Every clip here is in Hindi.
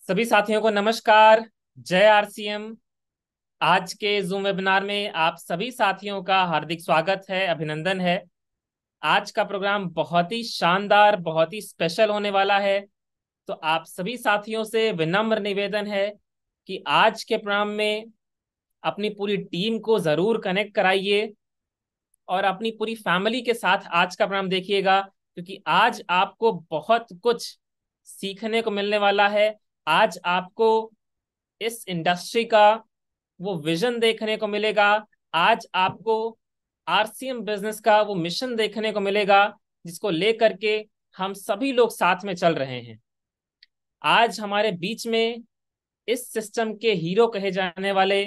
सभी साथियों को नमस्कार। जय आरसीएम। आज के जूम वेबिनार में आप सभी साथियों का हार्दिक स्वागत है, अभिनंदन है। आज का प्रोग्राम बहुत ही शानदार, बहुत ही स्पेशल होने वाला है। तो आप सभी साथियों से विनम्र निवेदन है कि आज के प्रोग्राम में अपनी पूरी टीम को जरूर कनेक्ट कराइए और अपनी पूरी फैमिली के साथ आज का प्रोग्राम देखिएगा, क्योंकि आज आपको बहुत कुछ सीखने को मिलने वाला है। आज आपको इस इंडस्ट्री का वो विजन देखने को मिलेगा। आज आपको आरसीएम बिजनेस का वो मिशन देखने को मिलेगा, जिसको लेकर के हम सभी लोग साथ में चल रहे हैं। आज हमारे बीच में इस सिस्टम के हीरो कहे जाने वाले,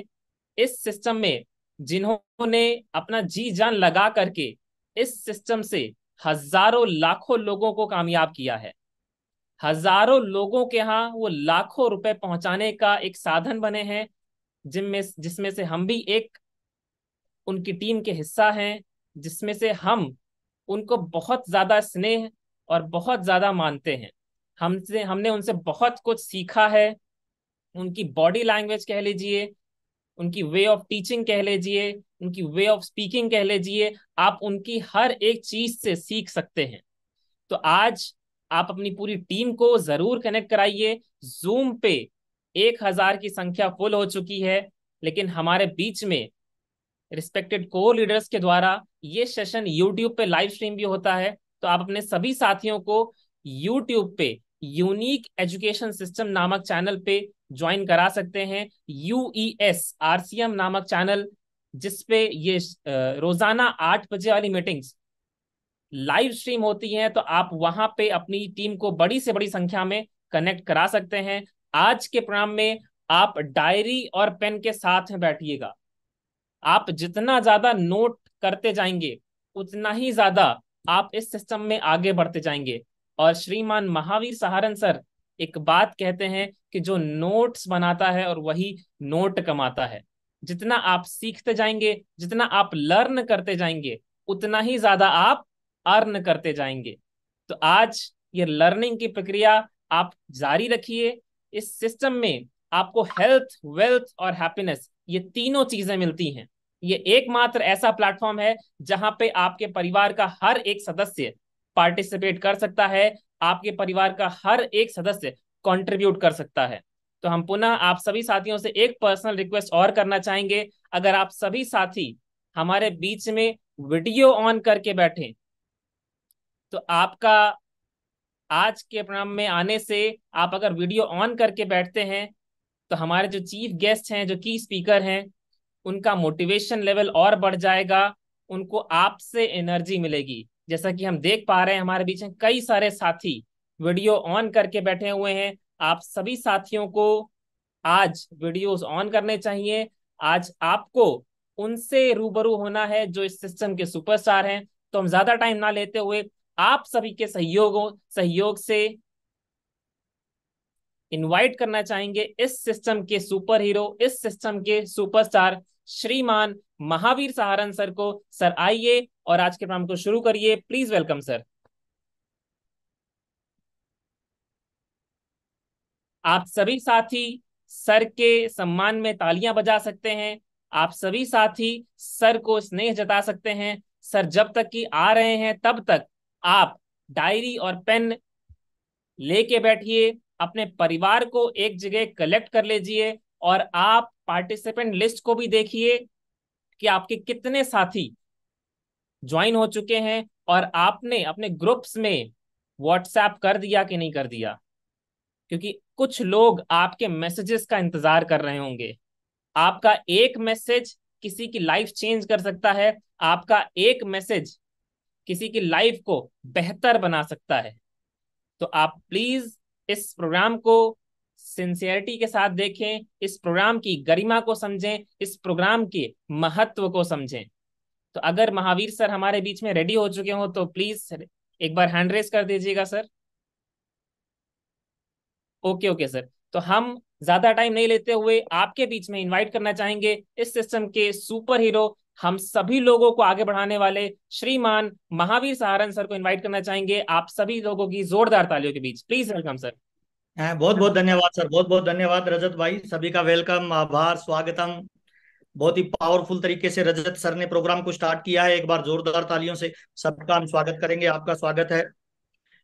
इस सिस्टम में जिन्होंने अपना जी जान लगा करके इस सिस्टम से हजारों लाखों लोगों को कामयाब किया है, हजारों लोगों के यहाँ वो लाखों रुपए पहुंचाने का एक साधन बने हैं, जिसमें से हम भी एक उनकी टीम के हिस्सा हैं, जिसमें से हम उनको बहुत ज्यादा स्नेह और बहुत ज्यादा मानते हैं। हमने उनसे बहुत कुछ सीखा है। उनकी बॉडी लैंग्वेज कह लीजिए, उनकी वे ऑफ टीचिंग कह लीजिए, उनकी वे ऑफ स्पीकिंग कह लीजिए, आप उनकी हर एक चीज से सीख सकते हैं। तो आज आप अपनी पूरी टीम को जरूर कनेक्ट कराइए। जूम पे 1,000 की संख्या फुल हो चुकी है, लेकिन हमारे बीच में रिस्पेक्टेड को लीडर्स के द्वारा ये सेशन यूट्यूब पे लाइव स्ट्रीम भी होता है। तो आप अपने सभी साथियों को यूट्यूब पे यूनिक एजुकेशन सिस्टम नामक चैनल पे ज्वाइन करा सकते हैं। यूईएस आरसीएम नामक चैनल, जिसपे ये रोजाना 8 बजे वाली मीटिंग्स लाइव स्ट्रीम होती हैं। तो आप वहां पे अपनी टीम को बड़ी से बड़ी संख्या में कनेक्ट करा सकते हैं। आज के प्रोग्राम में आप डायरी और पेन के साथ में बैठिएगा। आप जितना ज्यादा नोट करते जाएंगे, उतना ही ज्यादा आप इस सिस्टम में आगे बढ़ते जाएंगे। और श्रीमान महावीर सहारन सर एक बात कहते हैं कि जो नोट्स बनाता है और वही नोट कमाता है। जितना आप सीखते जाएंगे, जितना आप लर्न करते जाएंगे, उतना ही ज्यादा आप अर्न करते जाएंगे। तो आज ये लर्निंग की प्रक्रिया आप जारी रखिए। इस सिस्टम में आपको हेल्थ, वेल्थ और हैप्पीनेस, ये तीनों चीजें मिलती हैं। ये एकमात्र ऐसा प्लेटफॉर्म है जहां पे आपके परिवार का हर एक सदस्य पार्टिसिपेट कर सकता है, आपके परिवार का हर एक सदस्य कंट्रीब्यूट कर सकता है। तो हम पुनः आप सभी साथियों से एक पर्सनल रिक्वेस्ट और करना चाहेंगे। अगर आप सभी साथी हमारे बीच में वीडियो ऑन करके बैठे, तो आपका आज के प्रोग्राम में आने से, आप अगर वीडियो ऑन करके बैठते हैं, तो हमारे जो चीफ गेस्ट हैं, जो की स्पीकर हैं, उनका मोटिवेशन लेवल और बढ़ जाएगा। उनको आपसे एनर्जी मिलेगी। जैसा कि हम देख पा रहे हैं, हमारे बीच में कई सारे साथी वीडियो ऑन करके बैठे हुए हैं। आप सभी साथियों को आज वीडियोस ऑन करने चाहिए। आज आपको उनसे रूबरू होना है जो इस सिस्टम के सुपरस्टार हैं। तो हम ज्यादा टाइम ना लेते हुए आप सभी के सहयोग से इनवाइट करना चाहेंगे इस सिस्टम के सुपर हीरो, इस सिस्टम के सुपरस्टार श्रीमान महावीर सहारन सर को। सर आइए और आज के प्रोग्राम को शुरू करिए। Please welcome sir. आप सभी साथी सर के सम्मान में तालियां बजा सकते हैं। आप सभी साथी सर को स्नेह जता सकते हैं। सर जब तक कि आ रहे हैं तब तक आप डायरी और पेन लेके बैठिए, अपने परिवार को एक जगह कलेक्ट कर लीजिए और आप पार्टिसिपेंट लिस्ट को भी देखिए कि आपके कितने साथी ज्वाइन हो चुके हैं और आपने अपने ग्रुप्स में व्हाट्सएप कर दिया कि नहीं कर दिया, क्योंकि कुछ लोग आपके मैसेजेस का इंतजार कर रहे होंगे। आपका एक मैसेज किसी की लाइफ चेंज कर सकता है। आपका एक मैसेज किसी की लाइफ को बेहतर बना सकता है। तो आप प्लीज इस प्रोग्राम को सिंसियरिटी के साथ देखें, इस प्रोग्राम की गरिमा को समझें, इस प्रोग्राम के महत्व को समझें। तो अगर महावीर सर हमारे बीच में रेडी हो चुके हो तो प्लीज एक बार हैंड रेस कर दीजिएगा सर। Okay okay sir. तो हम ज्यादा टाइम नहीं लेते हुए आपके बीच में इनवाइट करना चाहेंगे इस सिस्टम के सुपर हीरो, हम सभी लोगों को आगे बढ़ाने वाले श्रीमान महावीर सहारन सर को इनवाइट करना चाहेंगे। आप सभी लोगों की जोरदार तालियों के बीच प्लीज वेलकम सर। बहुत बहुत धन्यवाद सर, बहुत बहुत धन्यवाद रजत भाई। सभी का वेलकम, आभार, स्वागतम। बहुत ही पावरफुल तरीके से रजत सर ने प्रोग्राम को स्टार्ट किया है। एक बार जोरदार तालियों से सबका हम स्वागत करेंगे। आपका स्वागत है।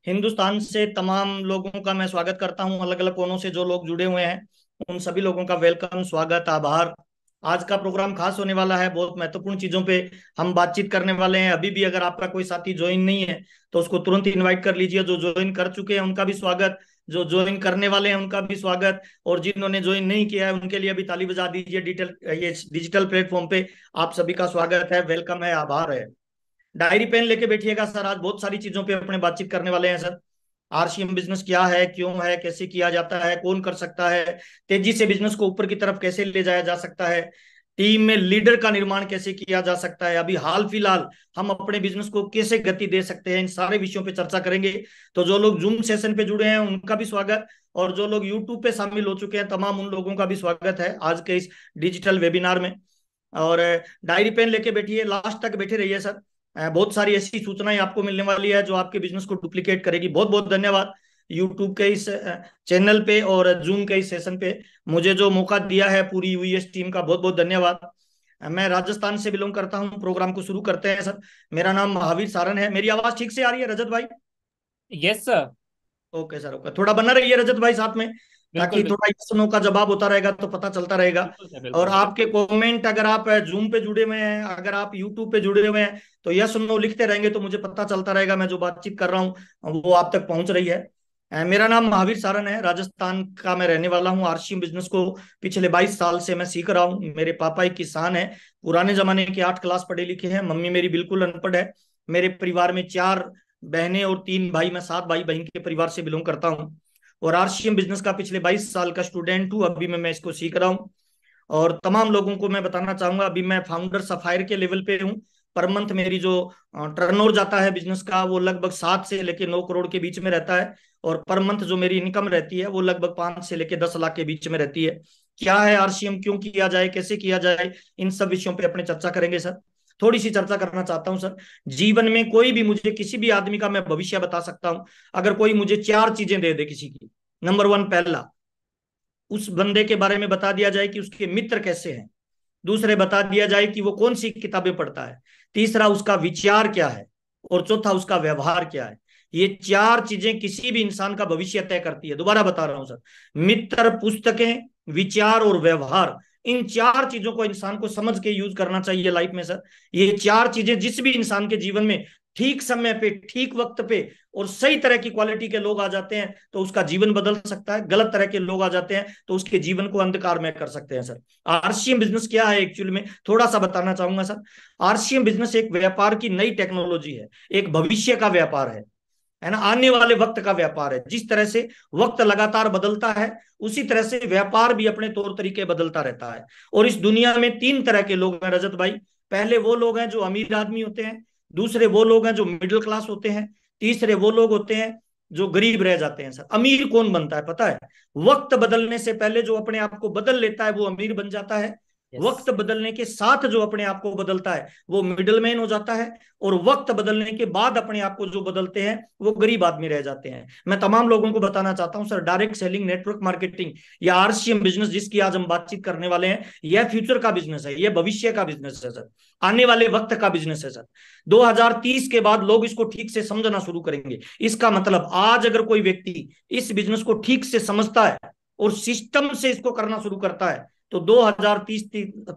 हिंदुस्तान से तमाम लोगों का मैं स्वागत करता हूं, अलग अलग कोनों से जो लोग जुड़े हुए हैं उन सभी लोगों का वेलकम, स्वागत, आभार। आज का प्रोग्राम खास होने वाला है, बहुत महत्वपूर्ण चीजों पे हम बातचीत करने वाले हैं। अभी भी अगर आपका कोई साथी ज्वाइन नहीं है तो उसको तुरंत इनवाइट कर लीजिए। जो ज्वाइन कर चुके हैं उनका भी स्वागत, जो ज्वाइन करने वाले हैं उनका भी स्वागत, और जिन्होंने ज्वाइन नहीं किया है उनके लिए अभी ताली बजा दीजिए। ये डिजिटल प्लेटफॉर्म पे आप सभी का स्वागत है, वेलकम है, आभार है। डायरी पेन लेके बैठिएगा सर, आज बहुत सारी चीजों पे अपने बातचीत करने वाले हैं सर। आरसीएम बिजनेस क्या है, क्यों है, कैसे किया जाता है, कौन कर सकता है, तेजी से बिजनेस को ऊपर की तरफ कैसे ले जाया जा सकता है, टीम में लीडर का निर्माण कैसे किया जा सकता है, अभी हाल फिलहाल हम अपने बिजनेस को कैसे गति दे सकते हैं, इन सारे विषयों पे चर्चा करेंगे। तो जो लोग जूम सेशन पे जुड़े हैं उनका भी स्वागत, और जो लोग यूट्यूब पे शामिल हो चुके हैं तमाम उन लोगों का भी स्वागत है आज के इस डिजिटल वेबिनार में। और डायरी पेन लेके बैठिए, लास्ट तक बैठे रहिए सर। बहुत सारी ऐसी सूचनाएं आपको मिलने वाली है जो आपके बिजनेस को डुप्लीकेट करेगी। बहुत बहुत धन्यवाद यूट्यूब के इस चैनल पे और जूम के इस सेशन पे मुझे जो मौका दिया है, पूरी यूएस टीम का बहुत बहुत धन्यवाद। मैं राजस्थान से बिलोंग करता हूं। प्रोग्राम को शुरू करते हैं सर। मेरा नाम महावीर सारन है। मेरी आवाज ठीक से आ रही है रजत भाई? Yes sir. Okay sir, okay. थोड़ा बना रहिए रजत भाई साथ में, बिल्कुल ताकि बिल्कुल। थोड़ा यस नो का जवाब होता रहेगा तो पता चलता रहेगा। बिल्कुल सर, और बिल्कुल। आपके कमेंट, अगर आप जूम पे जुड़े हुए हैं, अगर आप यूट्यूब पे जुड़े हुए हैं तो यस नो लिखते रहेंगे तो मुझे पता चलता रहेगा मैं जो बातचीत कर रहा हूँ वो आप तक पहुंच रही है। मेरा नाम महावीर सारन है, राजस्थान का मैं रहने वाला हूँ। आरसीएम बिजनेस को पिछले 22 साल से मैं सीख रहा हूँ। मेरे पापा एक किसान है, पुराने जमाने के 8 क्लास पढ़े लिखे हैं। मम्मी मेरी बिल्कुल अनपढ़ है। मेरे परिवार में 4 बहनें और 3 भाई, मैं 7 भाई बहन के परिवार से बिलोंग करता हूँ। और आरसीएम बिजनेस का पिछले 22 साल का स्टूडेंट हूँ। अभी मैं इसको सीख रहा हूँ। और तमाम लोगों को मैं बताना चाहूंगा, अभी मैं फाउंडर सफायर के लेवल पे हूँ। पर मंथ मेरी जो टर्नओवर जाता है बिजनेस का वो लगभग 7 से लेके 9 करोड़ के बीच में रहता है। और पर मंथ जो मेरी इनकम रहती है वो लगभग 5 से लेके 10 लाख के बीच में रहती है। क्या है आरसीएम, क्यों किया जाए, कैसे किया जाए, इन सब विषयों पे अपने चर्चा करेंगे सर। थोड़ी सी चर्चा करना चाहता हूँ सर। जीवन में कोई भी, मुझे किसी भी आदमी का मैं भविष्य बता सकता हूँ अगर कोई मुझे 4 चीजें दे दे किसी की। नंबर 1, पहला, उस बंदे के बारे में बता दिया जाए कि उसके मित्र कैसे हैं। दूसरे, बता दिया जाए कि वो कौन सी किताबें पढ़ता है। तीसरा, उसका विचार क्या है। और चौथा, उसका व्यवहार क्या है। ये 4 चीजें किसी भी इंसान का भविष्य तय करती है। दोबारा बता रहा हूं सर, मित्र, पुस्तकें, विचार और व्यवहार, इन 4 चीजों को इंसान को समझ के यूज करना चाहिए लाइफ में सर। ये 4 चीजें जिस भी इंसान के जीवन में ठीक समय पे, ठीक वक्त पे और सही तरह की क्वालिटी के लोग आ जाते हैं तो उसका जीवन बदल सकता है। गलत तरह के लोग आ जाते हैं तो उसके जीवन को अंधकार में कर सकते हैं सर। आरसीएम बिजनेस क्या है एक्चुअली में थोड़ा सा बताना चाहूंगा सर। आरसीएम बिजनेस एक व्यापार की नई टेक्नोलॉजी है, एक भविष्य का व्यापार है ना, आने वाले वक्त का व्यापार है। जिस तरह से वक्त लगातार बदलता है उसी तरह से व्यापार भी अपने तौर तरीके बदलता रहता है। और इस दुनिया में 3 तरह के लोग हैं रजत भाई। पहले वो लोग हैं जो अमीर आदमी होते हैं, दूसरे वो लोग हैं जो मिडिल क्लास होते हैं, तीसरे वो लोग होते हैं जो गरीब रह जाते हैं सर। अमीर कौन बनता है पता है? वक्त बदलने से पहले जो अपने आप को बदल लेता है वो अमीर बन जाता है। यस। वक्त बदलने के साथ जो अपने आप को बदलता है वो मिडिल मैन हो जाता है। और वक्त बदलने के बाद अपने आप को जो बदलते हैं वो गरीब आदमी रह जाते हैं। मैं तमाम लोगों को बताना चाहता हूं sir, direct selling, network marketing या आरसीएम बिजनेस जिसकी आज हम बातचीत करने वाले हैं, यह फ्यूचर का बिजनेस है, यह भविष्य का बिजनेस है सर, आने वाले वक्त का बिजनेस है सर। 2030 के बाद लोग इसको ठीक से समझना शुरू करेंगे। इसका मतलब आज अगर कोई व्यक्ति इस बिजनेस को ठीक से समझता है और सिस्टम से इसको करना शुरू करता है तो 2030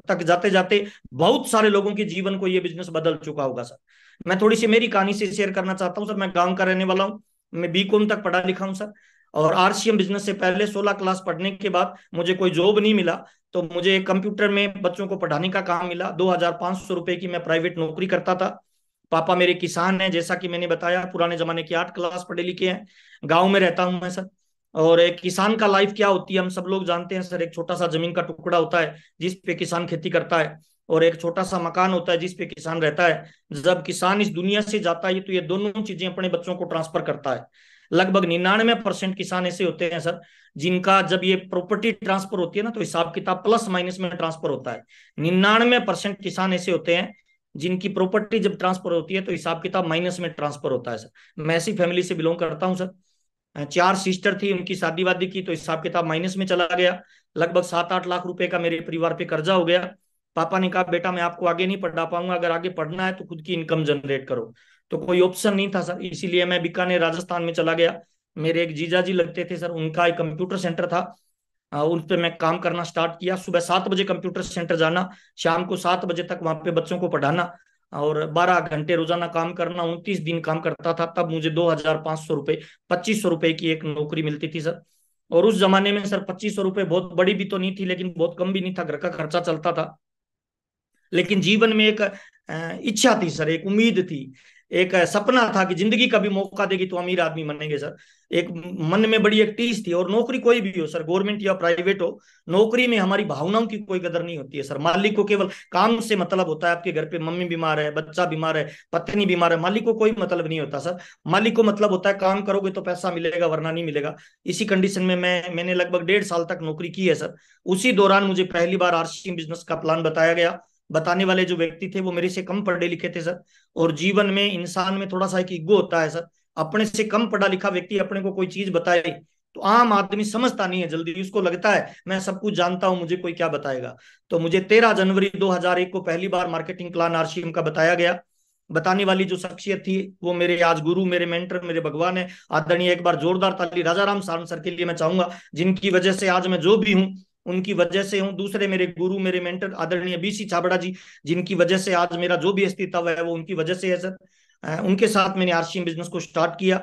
तक जाते जाते बहुत सारे लोगों के जीवन को यह बिजनेस बदल चुका होगा सर। मैं थोड़ी सी मेरी कहानी से शेयर करना चाहता हूँ सर। मैं गांव का रहने वाला हूँ। मैं बीकॉम तक पढ़ा लिखा हूँ सर। और आरसीएम बिजनेस से पहले 16 क्लास पढ़ने के बाद मुझे कोई जॉब नहीं मिला, तो मुझे कंप्यूटर में बच्चों को पढ़ाने का काम मिला। 2500 रुपए की मैं प्राइवेट नौकरी करता था। पापा मेरे किसान हैं, जैसा कि मैंने बताया, पुराने जमाने के 8 क्लास पढ़े लिखे हैं। गाँव में रहता हूँ मैं सर। और एक किसान का लाइफ क्या होती है हम सब लोग जानते हैं सर। एक छोटा सा जमीन का टुकड़ा होता है जिस पे किसान खेती करता है, और एक छोटा सा मकान होता है जिस पे किसान रहता है। जब किसान इस दुनिया से जाता है तो ये दोनों चीजें अपने बच्चों को ट्रांसफर करता है। लगभग 99% किसान ऐसे होते हैं सर जिनका जब ये प्रॉपर्टी ट्रांसफर होती है ना तो हिसाब किताब प्लस माइनस में ट्रांसफर होता है। 99% किसान ऐसे होते हैं जिनकी प्रॉपर्टी जब ट्रांसफर होती है तो हिसाब किताब माइनस में ट्रांसफर होता है सर। मैं ऐसी फैमिली से बिलोंग करता हूँ सर। 4 सिस्टर थी, उनकी शादी वादी की, तो हिसाब किताब माइनस में चला गया। लगभग 7-8 लाख रुपए का मेरे परिवार पे कर्जा हो गया। पापा ने कहा बेटा मैं आपको आगे नहीं पढ़ा पाऊंगा, अगर आगे पढ़ना है तो खुद की इनकम जनरेट करो। तो कोई ऑप्शन नहीं था सर, इसीलिए मैं बीकानेर राजस्थान में चला गया। मेरे एक जीजा जी लगते थे सर, उनका एक कंप्यूटर सेंटर था। उन पे मैं काम करना स्टार्ट किया। सुबह 7 बजे कंप्यूटर सेंटर जाना, शाम को 7 बजे तक वहां पे बच्चों को पढ़ाना, और 12 घंटे रोजाना काम करना। 29 दिन काम करता था, तब मुझे 2,500 रुपये, 2500 रुपये की एक नौकरी मिलती थी सर। और उस जमाने में सर 2500 रुपये बहुत बड़ी भी तो नहीं थी, लेकिन बहुत कम भी नहीं था, घर का खर्चा चलता था। लेकिन जीवन में एक इच्छा थी सर, एक उम्मीद थी, एक सपना था कि जिंदगी कभी मौका देगी तो अमीर आदमी बनेंगे सर। एक मन में बड़ी एक टीस थी। और नौकरी कोई भी हो सर, गवर्नमेंट या प्राइवेट हो, नौकरी में हमारी भावनाओं की कोई कदर नहीं होती है सर। मालिक को केवल काम से मतलब होता है। आपके घर पे मम्मी बीमार है, बच्चा बीमार है, पत्नी बीमार है, मालिक को कोई मतलब नहीं होता सर। मालिक को मतलब होता है काम करोगे तो पैसा मिलेगा, वरना नहीं मिलेगा। इसी कंडीशन में मैंने लगभग 1.5 साल तक नौकरी की है सर। उसी दौरान मुझे पहली बार आरसी बिजनेस का प्लान बताया गया। बताने वाले जो व्यक्ति थे वो मेरे से कम पढ़े लिखे थे सर। और जीवन में इंसान में थोड़ा सा एक ईगो होता है सर। अपने से कम पढ़ा लिखा व्यक्ति अपने को कोई चीज बताए तो आम आदमी समझता नहीं है जल्दी, उसको लगता है मैं सब कुछ जानता हूं, मुझे कोई क्या बताएगा। तो मुझे 13 जनवरी 2001 को पहली बार मार्केटिंग प्लान आरसीएम का बताया गया। बताने वाली जो शख्सियत थी वो मेरे आज गुरु, मेरे मेंटर, मेरे भगवान है। आदरणीय, एक बार जोरदार ताली राजा राम सारन सर के लिए मैं चाहूंगा, जिनकी वजह से आज मैं जो भी हूँ उनकी वजह से हूँ। दूसरे मेरे गुरु, मेरे मेंटर आदरणीय बीसी छाबड़ा जी, जिनकी वजह से आज मेरा जो भी अस्तित्व है वो उनकी वजह से है सर। उनके साथ मैंने आरसीएम बिजनेस को स्टार्ट किया।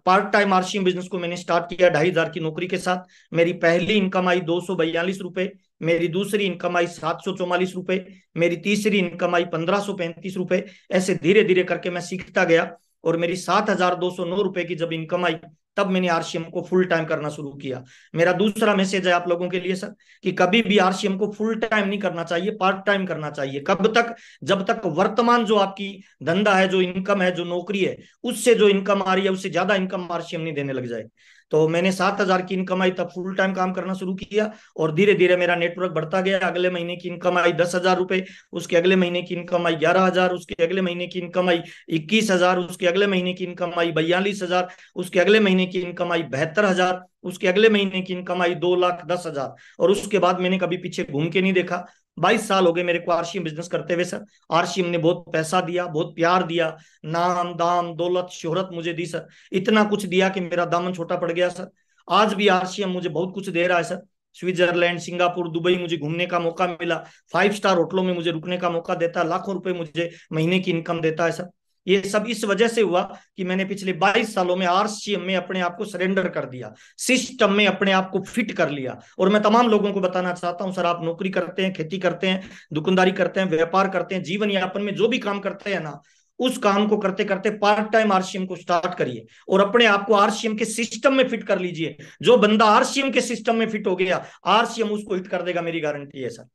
पार्ट टाइम आरसीएम बिजनेस को मैंने स्टार्ट किया 2,500 की नौकरी के साथ। मेरी पहली इनकम आई 242 रुपए, मेरी दूसरी इनकम आई 744 रुपए, मेरी तीसरी इनकम आई 1,535 रुपए। ऐसे धीरे धीरे करके मैं सीखता गया। और मेरी 7,209 रुपए की जब इनकम आई, तब मैंने आरसीएम को फुल टाइम करना शुरू किया। मेरा दूसरा मैसेज है आप लोगों के लिए सर, कि कभी भी आरसीएम को फुल टाइम नहीं करना चाहिए, पार्ट टाइम करना चाहिए। कब तक? जब तक वर्तमान जो आपकी धंधा है, जो इनकम है, जो नौकरी है, उससे जो इनकम आ रही है उससे ज्यादा इनकम आरसीएम नहीं देने लग जाए। तो मैंने 7,000 की इनकम आई तब फुल टाइम काम करना शुरू किया। और धीरे धीरे मेरा नेटवर्क बढ़ता गया। अगले महीने की इनकम आई 10,000 रुपए, उसके अगले महीने की इनकम आई 11,000, उसके अगले महीने की इनकम आई 21,000, उसके अगले महीने की इनकम आई 42,000, उसके अगले महीने की इनकम आई 72,000, उसके अगले महीने की इनकम आई 2,10,000। और उसके बाद मैंने कभी पीछे घूम के नहीं देखा। 22 साल हो गए मेरे को आरसीएम बिजनेस करते हुए सर। आरसीएम ने बहुत पैसा दिया, बहुत प्यार दिया, नाम दाम दौलत शोहरत मुझे दी सर। इतना कुछ दिया कि मेरा दामन छोटा पड़ गया सर। आज भी आरसीएम मुझे बहुत कुछ दे रहा है सर। स्विट्जरलैंड, सिंगापुर, दुबई मुझे घूमने का मौका मिला। 5 स्टार होटलों में मुझे रुकने का मौका देता है। लाखों रुपए मुझे महीने की इनकम देता है सर। ये सब इस वजह से हुआ कि मैंने पिछले 22 सालों में आरसीएम में अपने आप को सरेंडर कर दिया, सिस्टम में अपने आप को फिट कर लिया। और मैं तमाम लोगों को बताना चाहता हूं सर, आप नौकरी करते हैं, खेती करते हैं, दुकानदारी करते हैं, व्यापार करते हैं, जीवन यापन में जो भी काम करते हैं ना, उस काम को करते करते पार्ट टाइम आरसीएम को स्टार्ट करिए और अपने आप को आरसीएम के सिस्टम में फिट कर लीजिए। जो बंदा आरसीएम के सिस्टम में फिट हो गया, आरसीएम उसको हिट कर देगा, मेरी गारंटी है सर।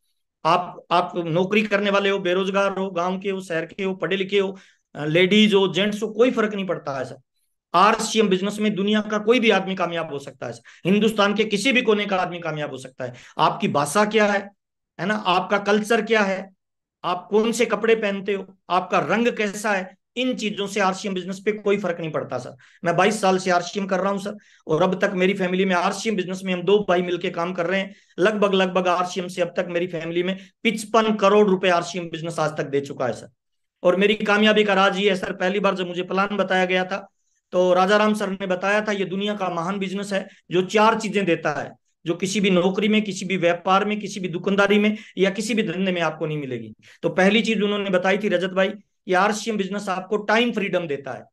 आप नौकरी करने वाले हो, बेरोजगार हो, गांव के हो, शहर के हो, पढ़े लिखे हो, लेडीज हो, जेंट्स हो, कोई फर्क नहीं पड़ता है सर। आरसीएम बिजनेस में दुनिया का कोई भी आदमी कामयाब हो सकता है सर। हिंदुस्तान के किसी भी कोने का आदमी कामयाब हो सकता है। आपकी भाषा क्या है ना, आपका कल्चर क्या है, आप कौन से कपड़े पहनते हो, आपका रंग कैसा है, इन चीजों से आरसीएम बिजनेस पे कोई फर्क नहीं पड़ता सर। मैं 22 साल से आरसीएम कर रहा हूं सर। और अब तक मेरी फैमिली में आरसीएम बिजनेस में हम दो भाई मिलकर काम कर रहे हैं। लगभग लगभग आरसीएम से अब तक मेरी फैमिली में 55 करोड़ रुपए आरसीएम बिजनेस आज तक दे चुका है सर। और मेरी कामयाबी का राज ये है सर, पहली बार जब मुझे प्लान बताया गया था तो राजा राम सर ने बताया था ये दुनिया का महान बिजनेस है जो 4 चीजें देता है, जो किसी भी नौकरी में, किसी भी व्यापार में, किसी भी दुकानदारी में या किसी भी धंधे में आपको नहीं मिलेगी। तो पहली चीज उन्होंने बताई थी रजत भाई, ये आरसीएम बिजनेस आपको टाइम फ्रीडम देता है।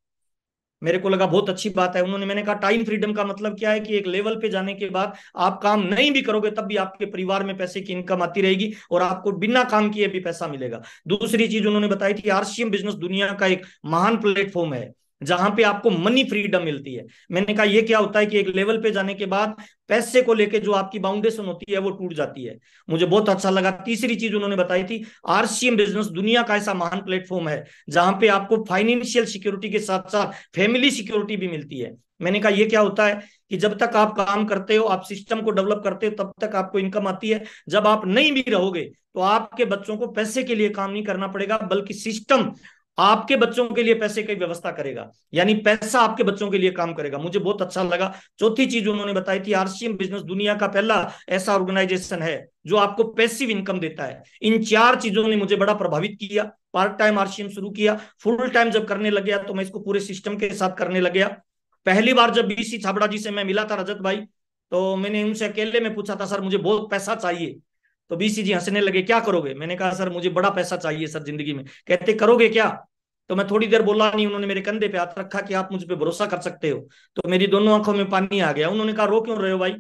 मेरे को लगा बहुत अच्छी बात है। मैंने कहा टाइम फ्रीडम का मतलब क्या है, कि एक लेवल पे जाने के बाद आप काम नहीं भी करोगे तब भी आपके परिवार में पैसे की इनकम आती रहेगी और आपको बिना काम किए भी पैसा मिलेगा। दूसरी चीज उन्होंने बताई थी, आरसीएम बिजनेस दुनिया का एक महान प्लेटफॉर्म है जहां पे आपको मनी फ्रीडम मिलती है। मैंने कहा ये क्या होता है, कि एक लेवल पे जाने के बाद पैसे को लेके जो आपकी बाउंडेशन होती है वो टूट जाती है। मुझे बहुत अच्छा लगा। तीसरी चीज उन्होंने बताई थी, आरसीएम बिजनेस दुनिया का ऐसा महान प्लेटफॉर्म है जहां पे आपको फाइनेंशियल सिक्योरिटी के साथ साथ फैमिली सिक्योरिटी भी मिलती है। मैंने कहा ये क्या होता है, कि जब तक आप काम करते हो, आप सिस्टम को डेवलप करते हो, तब तक आपको इनकम आती है। जब आप नहीं भी रहोगे तो आपके बच्चों को पैसे के लिए काम नहीं करना पड़ेगा, बल्कि सिस्टम आपके बच्चों के लिए पैसे की व्यवस्था करेगा, यानी पैसा आपके बच्चों के लिए काम करेगा। मुझे बहुत अच्छा लगा। चौथी चीज उन्होंने बताई थी, आरसीएम बिजनेस दुनिया का पहला ऐसा ऑर्गेनाइजेशन है जो आपको पैसिव इनकम देता है। इन चार चीजों ने मुझे बड़ा प्रभावित किया। पार्ट टाइम आरसीएम शुरू किया, फुल टाइम जब करने लग गया तो मैं इसको पूरे सिस्टम के साथ करने लग गया। पहली बार जब बीसी छाबड़ा जी से मैं मिला था, रजत भाई, तो मैंने उनसे अकेले में पूछा था, सर मुझे बहुत पैसा चाहिए। तो बीसी जी हंसने लगे, क्या करोगे? मैंने कहा सर मुझे बड़ा पैसा चाहिए सर जिंदगी में। कहते करोगे क्या? तो मैं थोड़ी देर बोला नहीं, उन्होंने मेरे कंधे पे हाथ रखा कि आप मुझ पे भरोसा कर सकते हो। तो मेरी दोनों आंखों में पानी आ गया। उन्होंने कहा रो क्यों रहे हो भाई?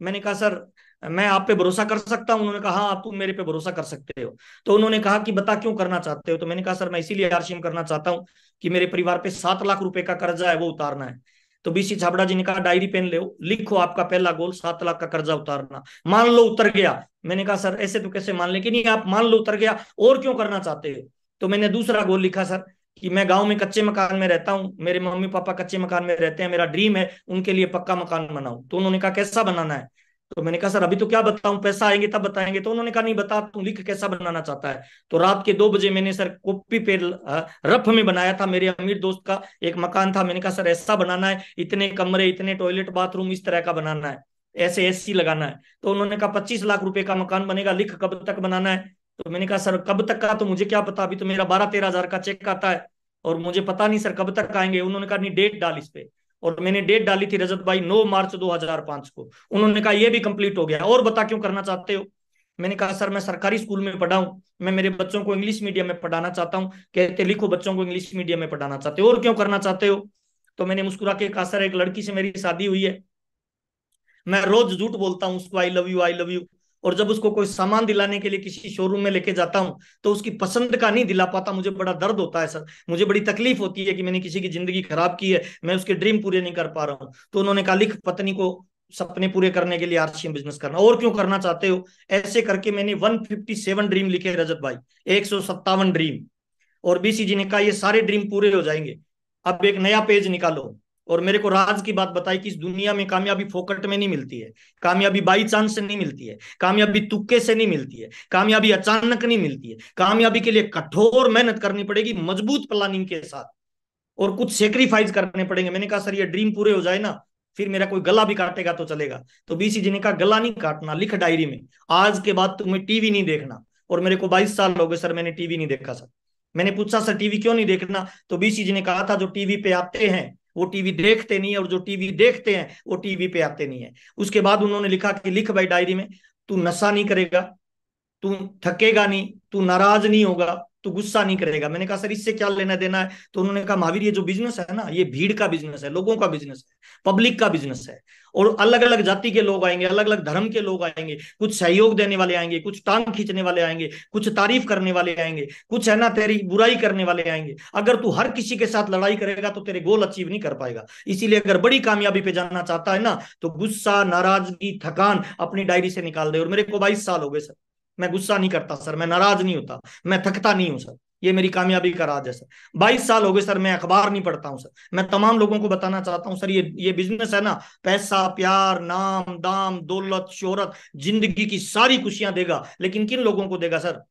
मैंने कहा सर मैं आप पे भरोसा कर सकता हूं। उन्होंने कहा हाँ आप तुम मेरे पे भरोसा कर सकते हो। तो उन्होंने कहा कि बता क्यों करना चाहते हो? तो मैंने कहा सर मैं इसीलिए आरसीएम करना चाहता हूँ कि मेरे परिवार पे 7 लाख रुपए का कर्जा है, वो उतारना है। तो बीसी छाबड़ा जी ने कहा डायरी पेन ले लिखो, आपका पहला गोल 7 लाख का कर्जा उतारना। मान लो उतर गया। मैंने कहा सर ऐसे तो कैसे मान ले? कि नहीं आप मान लो उतर गया, और क्यों करना चाहते हो? तो मैंने दूसरा गोल लिखा सर कि मैं गांव में कच्चे मकान में रहता हूँ, मेरे मम्मी पापा कच्चे मकान में रहते हैं, मेरा ड्रीम है उनके लिए पक्का मकान बनाऊं। तो उन्होंने कहा कैसा बनाना है? तो मैंने कहा सर अभी तो क्या बताऊं, पैसा आएंगे तब बताएंगे। तो उन्होंने कहा नहीं बता, तू लिख कैसा बनाना चाहता है। तो रात के 2 बजे मैंने सर कॉपी पे रफ में बनाया था, मेरे अमीर दोस्त का एक मकान था। मैंने कहा सर ऐसा बनाना है, इतने कमरे, इतने टॉयलेट बाथरूम, इस तरह का बनाना है, ऐसे एसी लगाना है। तो उन्होंने कहा 25 लाख रुपए का मकान बनेगा, लिख कब तक बनाना है? तो मैंने कहा सर कब तक का तो मुझे क्या पता, अभी तो मेरा 12-13 हजार का चेक आता है और मुझे पता नहीं सर कब तक आएंगे। उन्होंने कहा नहीं डेट डाल इस पे। और मैंने डेट डाली थी रजत भाई 9 मार्च 2005 को। उन्होंने कहा ये भी कंप्लीट हो गया, और बता क्यों करना चाहते हो? मैंने कहा सर मैं सरकारी स्कूल में पढ़ा हूं, मैं मेरे बच्चों को इंग्लिश मीडियम में पढ़ाना चाहता हूँ। कहते लिखो बच्चों को इंग्लिश मीडियम में पढ़ाना चाहते हो, और क्यों करना चाहते हो? तो मैंने मुस्कुरा के कहा सर एक लड़की से मेरी शादी हुई है, मैं रोज झूठ बोलता हूँ उसको I love you I love you. और जब उसको कोई सामान दिलाने के लिए किसी शोरूम में लेके जाता हूँ तो उसकी पसंद का नहीं दिला पाता, मुझे बड़ा दर्द होता है सर, मुझे बड़ी तकलीफ होती है कि मैंने किसी की जिंदगी खराब की है, मैं उसके ड्रीम पूरे नहीं कर पा रहा हूँ। तो उन्होंने कहा लिख पत्नी को सपने पूरे करने के लिए आरसीएम बिजनेस करना, और क्यों करना चाहते हो? ऐसे करके मैंने 157 ड्रीम लिखे रजत भाई, 157 ड्रीम। और बीसीजी ने कहा ये सारे ड्रीम पूरे हो जाएंगे, अब एक नया पेज निकालो। और मेरे को राज की बात बताई कि इस दुनिया में कामयाबी फोकट में नहीं मिलती है, कामयाबी बाई चांस से नहीं मिलती है, कामयाबी तुक्के से नहीं मिलती है, कामयाबी अचानक नहीं मिलती है। कामयाबी के लिए कठोर मेहनत करनी पड़ेगी, मजबूत प्लानिंग के साथ, और कुछ सेक्रीफाइस करने पड़ेंगे। मैंने कहा सर ये ड्रीम पूरे हो जाए ना, फिर मेरा कोई गला भी काटेगा तो चलेगा। तो बीसीजी ने कहा गला नहीं काटना, लिख डायरी में आज के बाद तुम्हें टीवी नहीं देखना। और मेरे को 22 साल हो गए सर, मैंने टीवी नहीं देखा सर। मैंने पूछा सर टीवी क्यों नहीं देखना? तो बीसीजी ने कहा था जो टीवी पे आते हैं वो टीवी देखते नहीं है, और जो टीवी देखते हैं वो टीवी पे आते नहीं है। उसके बाद उन्होंने लिखा कि लिख भाई डायरी में, तू नशा नहीं करेगा, तू थकेगा नहीं, तू नाराज नहीं होगा, तू गुस्सा नहीं करेगा। मैंने कहा सर इससे क्या लेना देना है? तो उन्होंने कहा महावीर ये जो बिजनेस है ना, ये भीड़ का बिजनेस है, लोगों का बिजनेस है, पब्लिक का बिजनेस है। और अलग अलग जाति के लोग आएंगे, अलग अलग धर्म के लोग आएंगे, कुछ सहयोग देने वाले आएंगे, कुछ टांग खींचने वाले आएंगे, कुछ तारीफ करने वाले आएंगे, कुछ है ना तेरी बुराई करने वाले आएंगे। अगर तू हर किसी के साथ लड़ाई करेगा तो तेरे गोल अचीव नहीं कर पाएगा। इसीलिए अगर बड़ी कामयाबी पे जाना चाहता है ना, तो गुस्सा, नाराजगी, थकान अपनी डायरी से निकाल दे। और मेरे को 22 साल हो गए सर, मैं गुस्सा नहीं करता सर, मैं नाराज नहीं होता, मैं थकता नहीं हूं सर, ये मेरी कामयाबी का राज है सर। 22 साल हो गए सर, मैं अखबार नहीं पढ़ता हूं सर। मैं तमाम लोगों को बताना चाहता हूं सर, ये बिजनेस है ना, पैसा, प्यार, नाम, दाम, दौलत, शोहरत, जिंदगी की सारी खुशियां देगा, लेकिन किन लोगों को देगा सर?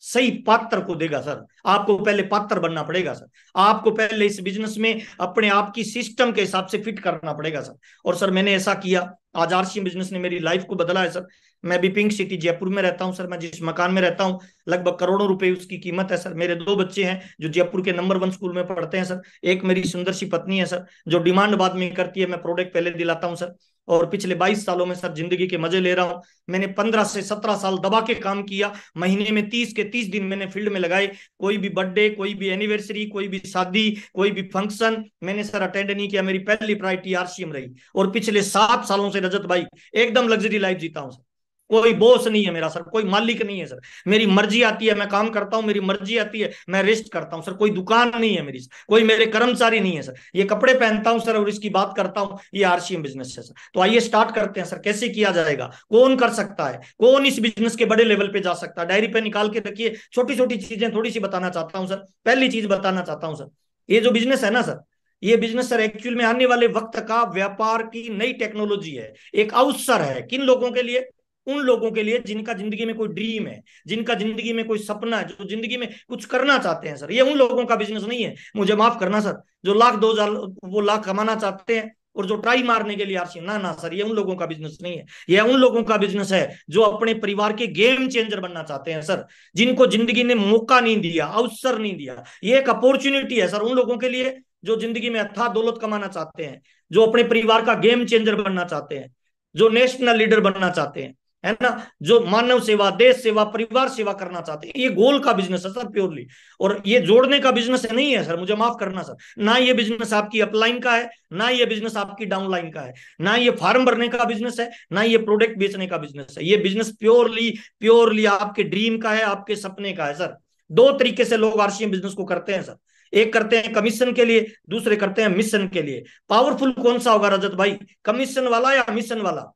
सही पात्र को देगा सर। आपको पहले पात्र बनना पड़ेगा सर, आपको पहले इस बिजनेस में अपने आप की सिस्टम के हिसाब से फिट करना पड़ेगा सर। और सर मैंने ऐसा किया, आज आरसीएम बिजनेस ने मेरी लाइफ को बदला है सर। मैं भी पिंक सिटी जयपुर में रहता हूं सर, मैं जिस मकान में रहता हूं लगभग करोड़ों रुपए उसकी कीमत है सर। मेरे 2 बच्चे हैं जो जयपुर के नंबर 1 स्कूल में पढ़ते हैं सर। एक मेरी सुंदर सी पत्नी है सर, जो डिमांड बाद में करती है, मैं प्रोडक्ट पहले दिलाता हूं सर। और पिछले 22 सालों में सर जिंदगी के मजे ले रहा हूं। मैंने 15 से 17 साल दबा के काम किया, महीने में 30 के 30 दिन मैंने फील्ड में लगाए। कोई भी बर्थडे, कोई भी एनिवर्सरी, कोई भी शादी, कोई भी फंक्शन मैंने सर अटेंड नहीं किया। मेरी पहली प्रायोरिटी आरसीएम रही। और पिछले 7 सालों से रजत भाई एकदम लग्जरी लाइफ जीता हूं सर। कोई बॉस नहीं है मेरा सर, कोई मालिक नहीं है सर, मेरी मर्जी आती है मैं काम करता हूं, मेरी मर्जी आती है मैं रेस्ट करता हूं सर। कोई दुकान नहीं है मेरी, कोई मेरे कर्मचारी नहीं है सर, ये कपड़े पहनता हूं सर और इसकी बात करता हूं, ये आरसीएम बिजनेस है सर। तो आइए स्टार्ट करते हैं सर, कैसे किया जाएगा, कौन कर सकता है, कौन इस बिजनेस के बड़े लेवल पे जा सकता है। डायरी पे निकाल के रखिए, छोटी छोटी चीजें थोड़ी सी बताना चाहता हूं सर। पहली चीज बताना चाहता हूं सर, ये जो बिजनेस है ना सर, ये बिजनेस सर एक्चुअल में आने वाले वक्त का व्यापार की नई टेक्नोलॉजी है, एक अवसर है। किन लोगों के लिए? उन लोगों के लिए जिनका जिंदगी में कोई ड्रीम है, जिनका जिंदगी में कोई सपना है, जो जिंदगी में कुछ करना चाहते हैं सर। ये उन लोगों का बिजनेस नहीं है, मुझे माफ करना सर। जो लाख 2,000 वो लाख कमाना चाहते हैं और जो ट्राई मारने के लिए आरसी, ना ना सर, ये उन लोगों का बिजनेस नहीं है। ये उन लोगों का बिजनेस है जो अपने परिवार के गेम चेंजर बनना चाहते हैं सर। जिनको जिंदगी ने मौका नहीं दिया, अवसर नहीं दिया, ये एक अपॉर्चुनिटी है सर उन लोगों के लिए जो जिंदगी में अथाह दौलत कमाना चाहते हैं, जो अपने परिवार का गेम चेंजर बनना चाहते हैं, जो नेशनल लीडर बनना चाहते हैं, है ना, जो मानव सेवा, देश सेवा, परिवार सेवा करना चाहते हैं। ये गोल का बिजनेस है सर प्योरली। और ये जोड़ने का बिजनेस है नहीं है सर, मुझे माफ करना सर। ना ये बिजनेस आपकी अपलाइन का है, ना ये बिजनेस आपकी डाउनलाइन का है, ना ये फॉर्म भरने का बिजनेस है, ना ये प्रोडक्ट बेचने का बिजनेस है। ये बिजनेस प्योरली प्योरली आपके ड्रीम का है, आपके सपने का है सर। दो तरीके से लोग आरसीएम बिजनेस को करते हैं सर। एक करते हैं कमीशन के लिए, दूसरे करते हैं मिशन के लिए। पावरफुल कौन सा होगा रजत भाई, कमीशन वाला या मिशन वाला?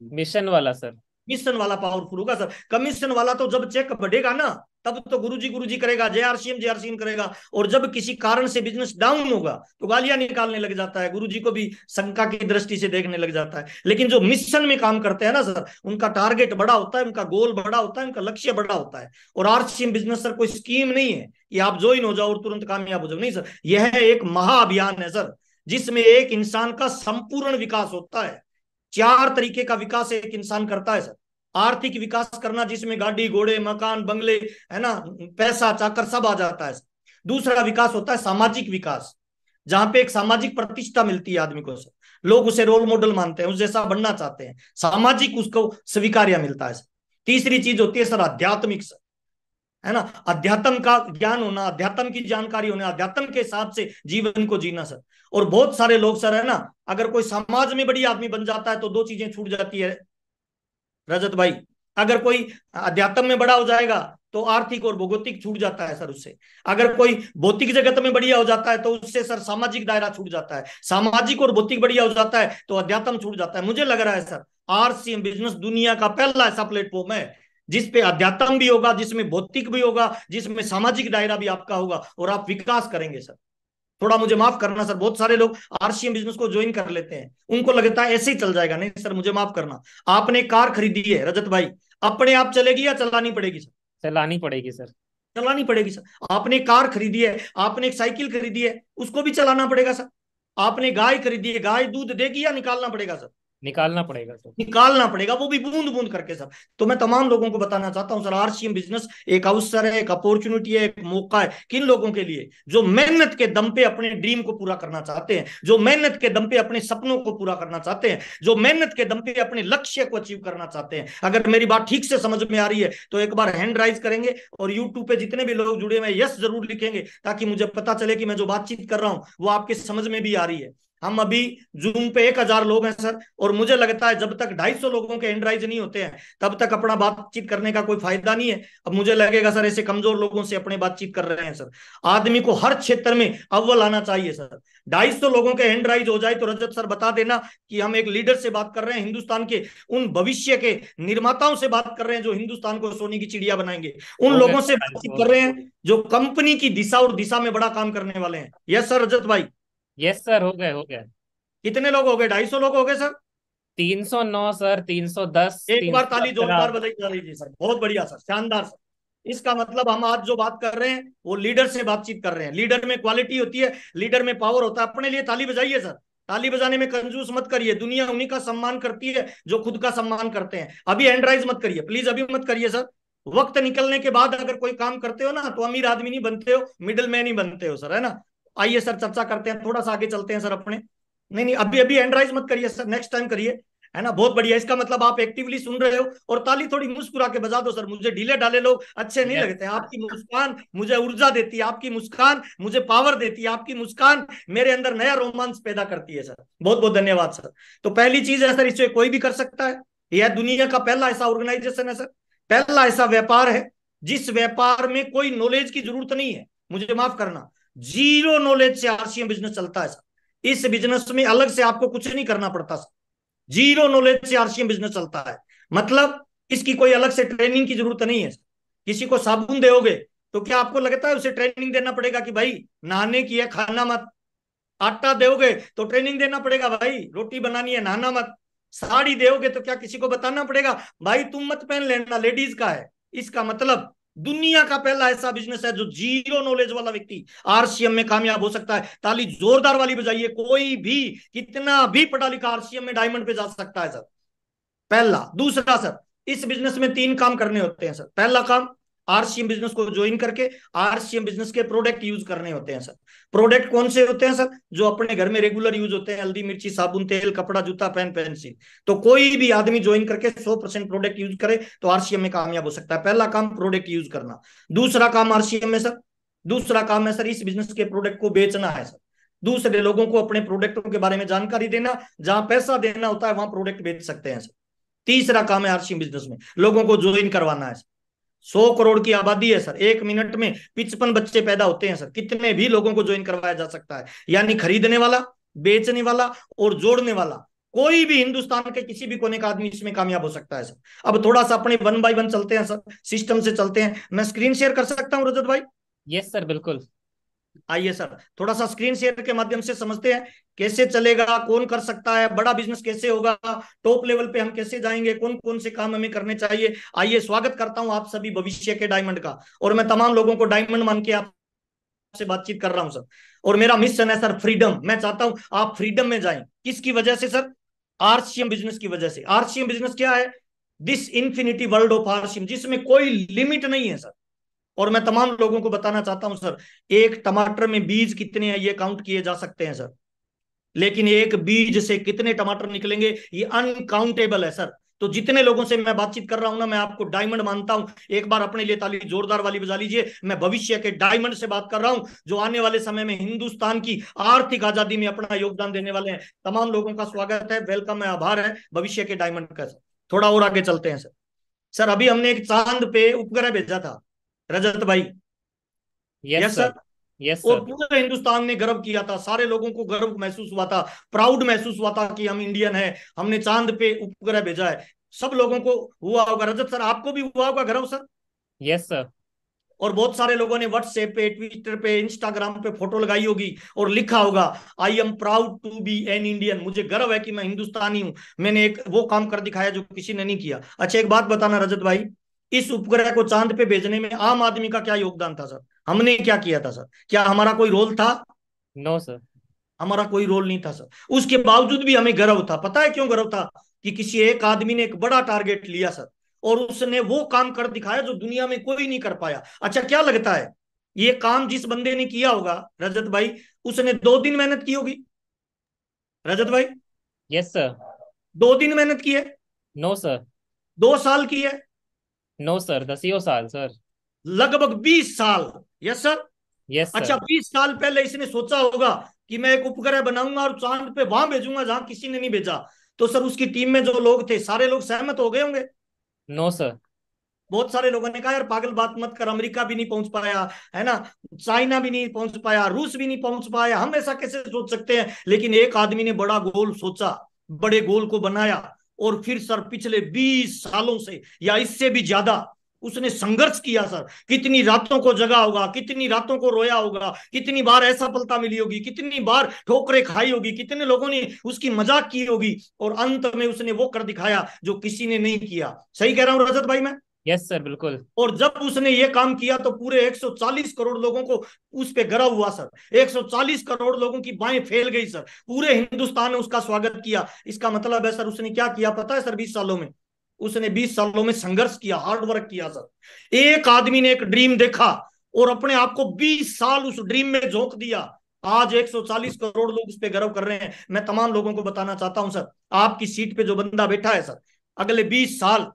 मिशन वाला सर। मिशन वाला पावरफुल होगा सर। कमीशन वाला तो जब चेक बढ़ेगा ना, तब तो गुरुजी करेगा, जे आर सी एम करेगा। और जब किसी कारण से बिजनेस डाउन होगा तो गालियां निकालने लग जाता है, गुरुजी को भी शंका की दृष्टि से देखने लग जाता है। लेकिन जो मिशन में काम करते हैं ना सर, उनका टारगेट बड़ा होता है, उनका गोल बड़ा होता है, उनका लक्ष्य बड़ा होता है। और आरसीएम बिजनेस सर कोई स्कीम नहीं है कि आप ज्वाइन हो जाओ और तुरंत कामयाब हो जाओ, नहीं सर। यह एक महाअभियान है सर, जिसमें एक इंसान का संपूर्ण विकास होता है। चार तरीके का विकास एक इंसान करता है सर। आर्थिक विकास करना, जिसमें गाड़ी घोड़े मकान बंगले, है ना, पैसा चाकर सब आ जाता है। दूसरा विकास होता है सामाजिक विकास, जहां पे एक सामाजिक प्रतिष्ठा मिलती है आदमी को सर। लोग उसे रोल मॉडल मानते हैं, उस जैसा बनना चाहते हैं, सामाजिक उसको स्वीकार्य मिलता है सर। तीसरी चीज होती है सर आध्यात्मिक सर, है ना, अध्यात्म का ज्ञान होना, अध्यात्म की जानकारी होना, अध्यात्म के हिसाब से जीवन को जीना सर। और बहुत सारे लोग सर, है ना, अगर कोई समाज में बड़ी आदमी बन जाता है तो दो चीजें छूट जाती है रजत भाई। अगर कोई अध्यात्म में बड़ा हो जाएगा तो आर्थिक और भौगोलिक छूट जाता है सर उससे। अगर कोई भौतिक जगत में बढ़िया हो जाता है तो उससे सर सामाजिक दायरा छूट जाता है। सामाजिक और भौतिक बढ़िया हो जाता है तो अध्यात्म छूट जाता है। मुझे लग रहा है सर आरसीएम बिजनेस दुनिया का पहला ऐसा प्लेटफॉर्म है जिसपे अध्यात्म भी होगा, जिसमें भौतिक भी होगा, जिसमें सामाजिक दायरा भी आपका होगा, और आप विकास करेंगे सर। थोड़ा मुझे माफ करना सर, बहुत सारे लोग आरसीएम बिजनेस को ज्वाइन कर लेते हैं, उनको लगता है ऐसे ही चल जाएगा। नहीं सर, मुझे माफ करना। आपने कार खरीदी है रजत भाई, अपने आप चलेगी या चलानी पड़ेगी सर? चलानी पड़ेगी सर। चलानी पड़ेगी सर। आपने कार खरीदी है, आपने एक साइकिल खरीदी है, उसको भी चलाना पड़ेगा सर। आपने गाय खरीदी है, गाय दूध देगी या निकालना पड़ेगा सर? निकालना पड़ेगा सर। निकालना पड़ेगा, वो भी बूंद बूंद करके सर। तो मैं तमाम लोगों को बताना चाहता हूं सर, आरसीएम बिजनेस एक अवसर है, एक अपॉर्चुनिटी है, एक मौका है। किन लोगों के लिए? जो मेहनत के दम पे अपने ड्रीम को पूरा करना चाहते हैं, जो मेहनत के दम पे अपने सपनों को पूरा करना चाहते हैं, जो मेहनत के दम पे अपने लक्ष्य को अचीव करना चाहते हैं। अगर मेरी बात ठीक से समझ में आ रही है तो एक बार हैंड राइज करेंगे, और यूट्यूब पे जितने भी लोग जुड़े हुए हैं यस जरूर लिखेंगे, ताकि मुझे पता चले कि मैं जो बातचीत कर रहा हूं वो आपके समझ में भी आ रही है। हम अभी जूम पे 1,000 लोग हैं सर, और मुझे लगता है जब तक 250 लोगों के एंड राइज नहीं होते हैं तब तक अपना बातचीत करने का कोई फायदा नहीं है। अब मुझे लगेगा सर ऐसे कमजोर लोगों से अपने बातचीत कर रहे हैं सर। आदमी को हर क्षेत्र में अव्वल आना चाहिए सर। 250 लोगों के एंड राइज हो जाए तो रजत सर बता देना कि हम एक लीडर से बात कर रहे हैं, हिंदुस्तान के उन भविष्य के निर्माताओं से बात कर रहे हैं जो हिंदुस्तान को सोने की चिड़िया बनाएंगे। उन हो गया लोगों से सर, बातचीत हो कर गया। रहे हैं जो कंपनी की दिशा और दिशा में बड़ा काम करने वाले हैं। यस सर रजत भाई। यस सर, हो गए, हो गए। कितने लोग हो गए? 250 लोग हो गए सर। 309 सर, 310, एक तीन बार सौ ताली सत्रह जोरदार बजाई जा रही थी सर, बहुत बढ़िया सर, शानदार सर। इसका मतलब हम आज जो बात कर रहे हैं वो लीडर से बातचीत कर रहे हैं। लीडर में क्वालिटी होती है, लीडर में पावर होता है। अपने लिए ताली बजाइए सर। ताली बजाने में कंजूस मत करिए, दुनिया उन्हीं का सम्मान करती है जो खुद का सम्मान करते हैं। अभी एंड्राइज मत करिए प्लीज, अभी मत करिए सर। वक्त निकलने के बाद अगर कोई काम करते हो ना तो अमीर आदमी नहीं बनते हो, मिडिल मैन ही बनते हो सर, है ना। आइए सर चर्चा करते हैं, थोड़ा सा आगे चलते हैं सर अपने। नहीं नहीं, अभी अभी एंड्राइज मत करिए सर, नेक्स्ट टाइम करिए, है ना। बहुत बढ़िया, इसका मतलब आप एक्टिवली सुन रहे हो। और ताली थोड़ी मुस्कुरा के बजा दो सर, मुझे ढीले ढाले लोग अच्छे नहीं यस लगते हैं। सर। आपकी मुस्कान मुझे ऊर्जा देती है, आपकी मुस्कान मुझे पावर देती है, आपकी मुस्कान मेरे अंदर नया रोमांच पैदा करती है सर। बहुत बहुत धन्यवाद सर। तो पहली चीज है सर, इसे कोई भी कर सकता है। यह दुनिया का पहला ऐसा ऑर्गेनाइजेशन है सर, पहला ऐसा व्यापार है जिस व्यापार में कोई नॉलेज की जरूरत नहीं है। मुझे माफ करना, जीरो नॉलेज से आरसीएम बिजनेस चलता है सर। इस बिजनेस में अलग से आपको कुछ नहीं करना पड़ता सर। जीरो नॉलेज से आरसीएम बिजनेस चलता है, मतलब इसकी कोई अलग से ट्रेनिंग की जरूरत नहीं है। किसी को साबुन दोगे तो क्या आपको लगता है उसे ट्रेनिंग देना पड़ेगा कि भाई नहाने की है खाना मत? आटा दोगे तो ट्रेनिंग देना पड़ेगा भाई रोटी बनानी है नहाना मत। साड़ी दोगे तो क्या किसी को बताना पड़ेगा भाई तुम मत पहन लेना, लेडीज का है? इसका मतलब दुनिया का पहला ऐसा बिजनेस है जो जीरो नॉलेज वाला व्यक्ति आरसीएम में कामयाब हो सकता है। ताली जोरदार वाली बजाइए, कोई भी कितना भी पढ़ा लिखा आरसीएम में डायमंड पे जा सकता है सर। पहला। दूसरा सर, इस बिजनेस में तीन काम करने होते हैं सर। पहला काम, आरसीएम बिजनेस को ज्वाइन करके आरसीएम बिजनेस के प्रोडक्ट यूज करने होते हैं सर। प्रोडक्ट कौन से होते हैं सर? जो अपने घर में रेगुलर यूज होते हैं, हल्दी मिर्ची साबुन तेल कपड़ा जूता पेन पेंसिल। तो कोई भी आदमी ज्वाइन करके 100% प्रोडक्ट यूज करे तो आरसीएम में कामयाब हो सकता है। पहला काम प्रोडक्ट यूज करना। दूसरा काम आरसीएम में सर, दूसरा काम है सर इस बिजनेस के प्रोडक्ट को बेचना है सर। दूसरे लोगों को अपने प्रोडक्टों के बारे में जानकारी देना, जहां पैसा देना होता है वहां प्रोडक्ट बेच सकते हैं सर। तीसरा काम है आरसीएम बिजनेस में लोगों को ज्वाइन करवाना है। 100 करोड़ की आबादी है सर, 1 मिनट में 55 बच्चे पैदा होते हैं सर। कितने भी लोगों को ज्वाइन करवाया जा सकता है, यानी खरीदने वाला, बेचने वाला और जोड़ने वाला, कोई भी हिंदुस्तान के किसी भी कोने का आदमी इसमें कामयाब हो सकता है सर। अब थोड़ा सा अपने 1 बाय 1 चलते हैं सर, सिस्टम से चलते हैं। मैं स्क्रीन शेयर कर सकता हूँ रजत भाई? यस सर, बिल्कुल। आइए सर, थोड़ा सा स्क्रीन शेयर के माध्यम से समझते हैं कैसे चलेगा, कौन कर सकता है, बड़ा बिजनेस कैसे होगा, टॉप लेवल पे हम कैसे जाएंगे, कौन कौन से काम हमें करने चाहिए। आइए, स्वागत करता हूं आप सभी भविष्य के डायमंड का। और मैं तमाम लोगों को डायमंड मान के आपसे बातचीत कर रहा हूं सर। और मेरा मिशन है सर फ्रीडम। मैं चाहता हूं आप फ्रीडम में जाएं। किसकी वजह से सर? आरसीएम बिजनेस की वजह से। आरसीएम बिजनेस क्या है? This infinity world of RCM, जिसमें कोई लिमिट नहीं है सर। और मैं तमाम लोगों को बताना चाहता हूं सर, एक टमाटर में बीज कितने हैं ये काउंट किए जा सकते हैं सर, लेकिन एक बीज से कितने टमाटर निकलेंगे ये अनकाउंटेबल है सर। तो जितने लोगों से मैं बातचीत कर रहा हूं ना, मैं आपको डायमंड मानता हूं। एक बार अपने लिए ताली जोरदार वाली बजा लीजिए। मैं भविष्य के डायमंड से बात कर रहा हूं, जो आने वाले समय में हिंदुस्तान की आर्थिक आजादी में अपना योगदान देने वाले हैं। तमाम लोगों का स्वागत है, वेलकम है, आभार है भविष्य के डायमंड का सर। थोड़ा और आगे चलते हैं सर। सर अभी हमने एक चांद पे उपग्रह भेजा था रजत भाई। Yes yes sir. Sir. Yes और सर। पूरे हिंदुस्तान ने गर्व किया था, सारे लोगों को गर्व महसूस हुआ था, प्राउड महसूस हुआ था कि हम इंडियन है, हमने चांद पे उपग्रह भेजा है। सब लोगों को हुआ होगा रजत सर, आपको भी हुआ होगा गर्व सर। Yes sir. और बहुत सारे लोगों ने व्हाट्सएप पे, ट्विटर पे, इंस्टाग्राम पे फोटो लगाई होगी और लिखा होगा, I am proud to be an Indian. मुझे गर्व है कि मैं हिंदुस्तानी हूं, मैंने एक वो काम कर दिखाया जो किसी ने नहीं किया। अच्छा एक बात बताना रजत भाई, इस उपग्रह को चांद पे भेजने में आम आदमी का क्या योगदान था सर? हमने क्या किया था सर? क्या हमारा कोई रोल था? No sir. हमारा कोई रोल नहीं था सर। उसके बावजूद भी हमें गर्व था। पता है क्यों गर्व था? कि किसी एक आदमी ने एक बड़ा टारगेट लिया सर, और उसने वो काम कर दिखाया जो दुनिया में कोई नहीं कर पाया। अच्छा क्या लगता है, ये काम जिस बंदे ने किया होगा रजत भाई, उसने 2 दिन मेहनत की होगी रजत भाई? Yes sir. 2 दिन मेहनत की है? No sir. 2 साल की है? नो सर, 10 साल सर। लगभग 20 साल। Yes sir. यस अच्छा सर। 20 साल पहले इसने सोचा होगा कि मैं एक उपग्रह बनाऊंगा और चांद पे वहां भेजूंगा जहां किसी ने नहीं भेजा। तो सर उसकी टीम में जो लोग थे सारे लोग सहमत हो गए होंगे। No sir. बहुत सारे लोगों ने कहा यार पागल बात मत कर, अमेरिका भी नहीं पहुंच पाया है ना, चाइना भी नहीं पहुंच पाया, रूस भी नहीं पहुंच पाया, हम ऐसा कैसे सोच सकते हैं? लेकिन एक आदमी ने बड़ा गोल सोचा, बड़े गोल को बनाया, और फिर सर पिछले 20 सालों से या इससे भी ज्यादा उसने संघर्ष किया सर। कितनी रातों को जगा होगा, कितनी रातों को रोया होगा, कितनी बार असफलता मिली होगी, कितनी बार ठोकरें खाई होगी, कितने लोगों ने उसकी मजाक की होगी, और अंत में उसने वो कर दिखाया जो किसी ने नहीं किया। सही कह रहा हूं रजत भाई मैं? यस सर, बिल्कुल। और जब उसने ये काम किया तो पूरे 140 करोड़ लोगों को उस पे गर्व हुआ सर। 140 करोड़ लोगों की बाहें फैल गई सर, पूरे हिंदुस्तान ने उसका स्वागत किया। इसका मतलब है सर उसने क्या किया पता है सर? 20 सालों में उसने 20 सालों में संघर्ष किया, हार्ड वर्क किया सर। एक आदमी ने एक ड्रीम देखा और अपने आप को 20 साल उस ड्रीम में झोंक दिया। आज 140 करोड़ लोग उस पर गर्व कर रहे हैं। मैं तमाम लोगों को बताना चाहता हूं सर, आपकी सीट पे जो बंदा बैठा है सर, अगले 20 साल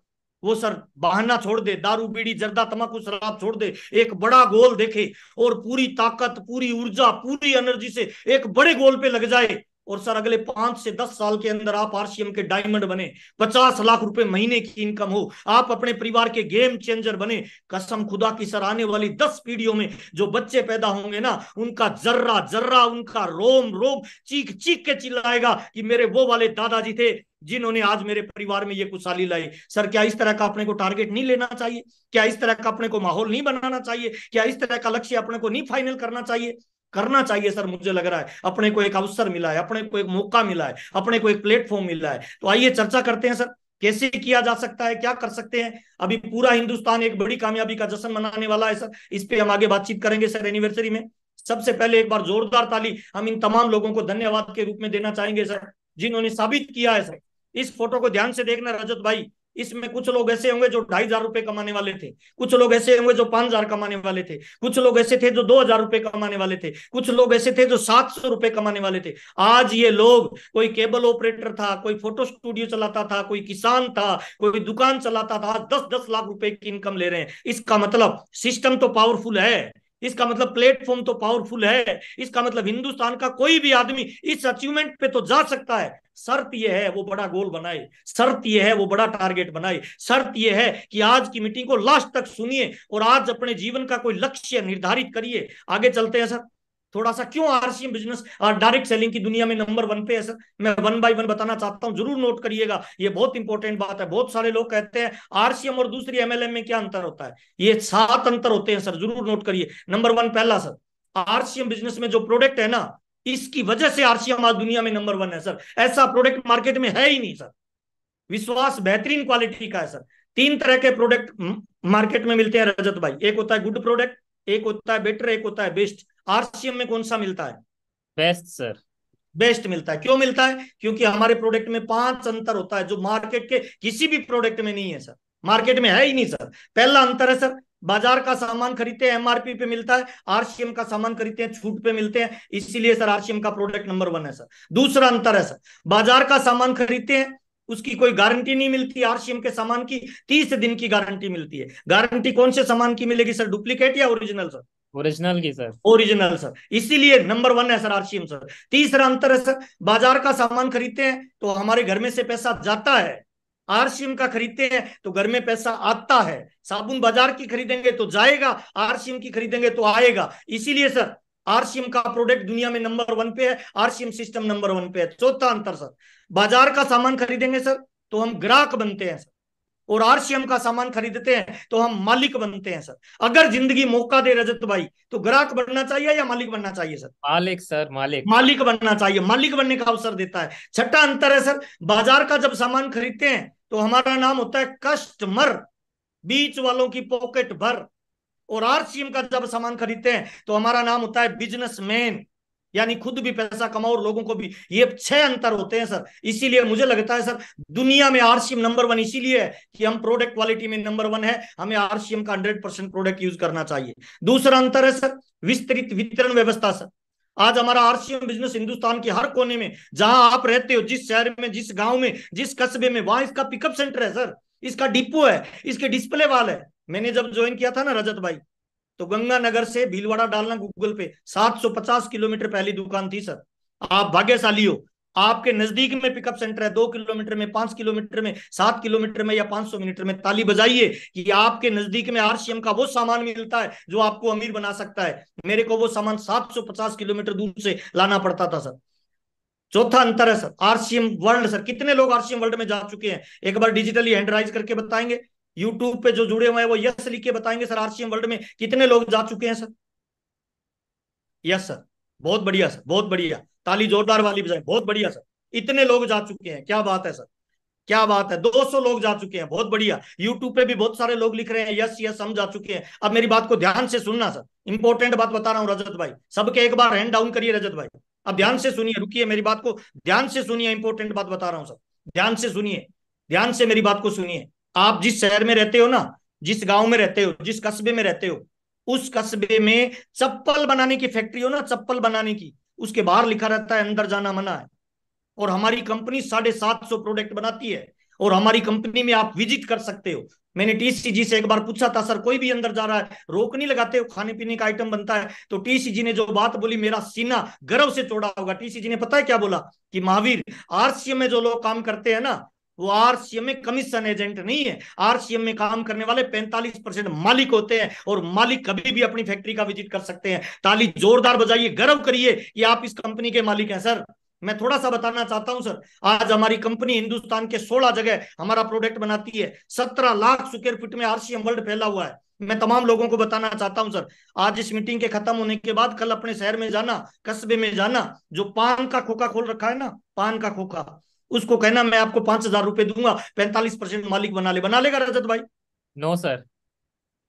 वो सर बहाना छोड़ दे, दारू बीड़ी जर्दा तंबाकू शराब छोड़ दे, एक बड़ा गोल देखे और पूरी ताकत, पूरी ऊर्जा, पूरी एनर्जी से एक बड़े गोल पे लग जाए। और सर अगले 5 से 10 साल के अंदर आप आरसीएम के डायमंड बने, 50 लाख रुपए महीने की इनकम हो, आप अपने परिवार के गेम चेंजर बने। कसम खुदा की सर आने वाली 10 पीढ़ियों में जो बच्चे पैदा होंगे ना, उनका जर्रा जर्रा, उनका रोम रोम चीख चीख के चिल्लाएगा कि मेरे वो वाले दादाजी थे जिन्होंने आज मेरे परिवार में ये खुशहाली लाई। सर क्या इस तरह का अपने को टारगेट नहीं लेना चाहिए? क्या इस तरह का अपने को माहौल नहीं बनाना चाहिए? क्या इस तरह का लक्ष्य अपने को नहीं फाइनल करना चाहिए? करना चाहिए सर। मुझे लग रहा है अपने को एक अवसर मिला है, अपने को एक मौका मिला है, अपने को एक प्लेटफॉर्म मिला है। तो आइए चर्चा करते हैं सर, कैसे किया जा सकता है, क्या कर सकते हैं। अभी पूरा हिंदुस्तान एक बड़ी कामयाबी का जश्न मनाने वाला है सर, इस पे हम आगे बातचीत करेंगे सर एनिवर्सरी में। सबसे पहले एक बार जोरदार ताली हम इन तमाम लोगों को धन्यवाद के रूप में देना चाहेंगे सर, जिन्होंने साबित किया है सर। इस फोटो को ध्यान से देखना रजत भाई, इसमें कुछ लोग ऐसे होंगे जो 2,500 रुपए कमाने वाले थे, कुछ लोग ऐसे होंगे जो 5,000 कमाने वाले थे, कुछ लोग ऐसे थे जो 2,000 रुपए कमाने वाले थे, कुछ लोग ऐसे थे जो 700 रुपए कमाने वाले थे। आज ये लोग, कोई केबल ऑपरेटर था, कोई फोटो स्टूडियो चलाता था, कोई किसान था, कोई दुकान चलाता था, आज 10-10 लाख रुपए की इनकम ले रहे हैं। इसका मतलब सिस्टम तो पावरफुल है, इसका मतलब प्लेटफॉर्म तो पावरफुल है, इसका मतलब हिंदुस्तान का कोई भी आदमी इस अचीवमेंट पे तो जा सकता है। शर्त यह है वो बड़ा गोल बनाए, शर्त यह है वो बड़ा टारगेट बनाए, शर्त यह है कि आज की मीटिंग को लास्ट तक सुनिए और आज अपने जीवन का कोई लक्ष्य निर्धारित करिए। आगे चलते हैं सर, थोड़ा सा क्यों आरसीएम बिजनेस डायरेक्ट सेलिंग की दुनिया में नंबर 1 पे है सर, मैं वन बाय वन बताना चाहता हूं, जरूर नोट करिएगा, ये बहुत इंपॉर्टेंट बात है। बहुत सारे लोग कहते हैं आरसीएम और दूसरी एमएलएम में क्या अंतर होता है, ये 7 अंतर होते हैं सर, जरूर नोट करिए। नंबर 1 पहला सर, आरसीएम बिजनेस में जो प्रोडक्ट है ना, इसकी वजह से आरसीएम आज दुनिया में नंबर 1 है सर। ऐसा प्रोडक्ट मार्केट में है ही नहीं सर, विश्वास बेहतरीन क्वालिटी का है सर। 3 तरह के प्रोडक्ट मार्केट में मिलते हैं रजत भाई, एक होता है गुड प्रोडक्ट, एक होता है बेटर, एक होता है बेस्ट। आरसीएम में कौन सा मिलता है? Best sir. बेस्ट मिलता है। क्यों मिलता है? क्योंकि हमारे प्रोडक्ट में 5 अंतर होता है जो मार्केट के किसी भी प्रोडक्ट में नहीं है सर, मार्केट में है ही नहीं सर। पहला अंतर है सर, बाजार का सामान खरीदते हैं एमआरपी पे मिलता है, आरसीएम का सामान खरीदते हैं छूट पे मिलते हैं, इसीलिए सर आरसीएम का प्रोडक्ट नंबर 1 है सर। दूसरा अंतर है सर, बाजार का सामान खरीदते हैं उसकी कोई गारंटी नहीं मिलती, आरसीएम के सामान की 30 दिन की गारंटी मिलती है। गारंटी कौन से सामान की मिलेगी सर, डुप्लीकेट या ओरिजिनल सर? ओरिजिनल की सर। ओरिजिनल सर, इसीलिए नंबर 1 है सर आरसीएम सर। तीसरा अंतर है सर, बाजार का सामान खरीदते हैं तो हमारे घर में से पैसा जाता है, आरसीएम का खरीदते हैं तो घर में पैसा आता है। साबुन बाजार की खरीदेंगे तो जाएगा, आरसीएम की खरीदेंगे तो आएगा। इसीलिए सर आरसीएम का प्रोडक्ट दुनिया में नंबर 1 पे है, आरसीएम सिस्टम नंबर 1 पे है। चौथा अंतर सर, बाजार का सामान खरीदेंगे सर तो हम ग्राहक बनते हैं सर, और आरसीएम का सामान खरीदते हैं तो हम मालिक बनते हैं सर। अगर जिंदगी मौका दे रजत भाई तो ग्राहक बनना चाहिए या मालिक बनना चाहिए सर? मालिक सर, मालिक। मालिक बनना चाहिए, मालिक बनने का अवसर देता है। छठा अंतर है सर, बाजार का जब सामान खरीदते हैं तो हमारा नाम होता है कस्टमर, बीच वालों की पॉकेट भर, और आरसीएम का जब सामान खरीदते हैं तो हमारा नाम होता है बिजनेसमैन, यानी खुद भी पैसा कमाओ और लोगों को भी। ये 6 अंतर होते हैं सर। इसीलिए मुझे लगता है सर दुनिया में आरसीएम नंबर 1 इसीलिए है कि हम प्रोडक्ट क्वालिटी में नंबर 1 है, हमें आरसीएम का 100% प्रोडक्ट यूज करना चाहिए। दूसरा अंतर है सर, विस्तृत वितरण व्यवस्था सर। आज हमारा आरसीएम बिजनेस हिंदुस्तान के हर कोने में, जहां आप रहते हो, जिस शहर में, जिस गांव में, जिस कस्बे में, वहां इसका पिकअप सेंटर है सर, इसका डिपो है, इसके डिस्प्ले वाल है। मैंने जब ज्वाइन किया था ना रजत भाई, तो गंगानगर से भीलवाड़ा डालना गूगल पे, 750 किलोमीटर पहली दुकान थी सर। आप भाग्यशाली हो, आपके नजदीक में पिकअप सेंटर है, 2 किलोमीटर में, 5 किलोमीटर में, 7 किलोमीटर में या 500 मीटर में। ताली बजाइए कि आपके नजदीक में आरसीएम का वो सामान मिलता है जो आपको अमीर बना सकता है। मेरे को वो सामान 750 किलोमीटर दूर से लाना पड़ता था सर। चौथा अंतर है सर, आरसीएम वर्ल्ड सर। कितने लोग आरसीएम वर्ल्ड में जा चुके हैं, एक बार डिजिटली हैंड राइज करके बताएंगे। यूट्यूब पे जो जुड़े हुए हैं वो यस लिख के बताएंगे सर, आरसीएम वर्ल्ड में कितने लोग जा चुके हैं सर? यस सर, बहुत बढ़िया सर, बहुत बढ़िया, ताली जोरदार वाली बजाएं, बहुत बढ़िया सर। इतने लोग जा चुके हैं, क्या बात है सर, क्या बात है। 200 लोग जा चुके हैं, बहुत बढ़िया। यूट्यूब पे भी बहुत सारे लोग लिख रहे हैं यस यस हम जा चुके हैं। अब मेरी बात को ध्यान से सुनना सर, इंपॉर्टेंट बात बता रहा हूं रजत भाई, सबके एक बार हैंड डाउन करिए रजत भाई। अब ध्यान से सुनिए, रुकिए, मेरी बात को ध्यान से सुनिए, इंपॉर्टेंट बात बता रहा हूं सर, ध्यान से सुनिए, ध्यान से मेरी बात को सुनिए। आप जिस शहर में रहते हो ना, जिस गांव में रहते हो, जिस कस्बे में रहते हो, उस कस्बे में चप्पल बनाने की फैक्ट्री हो ना, चप्पल बनाने की, उसके बाहर लिखा रहता है अंदर जाना मना है। और हमारी कंपनी 750 प्रोडक्ट बनाती है, और हमारी कंपनी में आप विजिट कर सकते हो। मैंने टीसीजी से एक बार पूछा था, सर कोई भी अंदर जा रहा है रोक नहीं लगाते हो, खाने पीने का आइटम बनता है? तो टीसीजी ने जो बात बोली, मेरा सीना गर्व से चौड़ा होगा। टीसीजी ने पता है क्या बोला कि महावीर, आरसीएम में जो लोग काम करते हैं ना, वो आरसीएम में कमीशन एजेंट नहीं है, आरसीएम में काम करने वाले 45% मालिक होते हैं, और मालिक कभी भी अपनी फैक्ट्री का विजिट कर सकते हैं। ताली जोरदार बजाइए, गर्व करिए कि आप इस कंपनी के मालिक हैं सर। मैं थोड़ा सा बताना चाहता हूं सर। आज हमारी कंपनी हिंदुस्तान के 16 जगह हमारा प्रोडक्ट बनाती है। 17 लाख स्क्वायर फीट में आरसीएम वर्ल्ड फैला हुआ है। मैं तमाम लोगों को बताना चाहता हूं सर, आज इस मीटिंग के खत्म होने के बाद कल अपने शहर में जाना, कस्बे में जाना, जो पान का खोखा खोल रखा है ना, पान का खोखा, उसको कहना मैं आपको 5,000 रुपए दूंगा, 45% मालिक बना लेगा रजत भाई? No sir.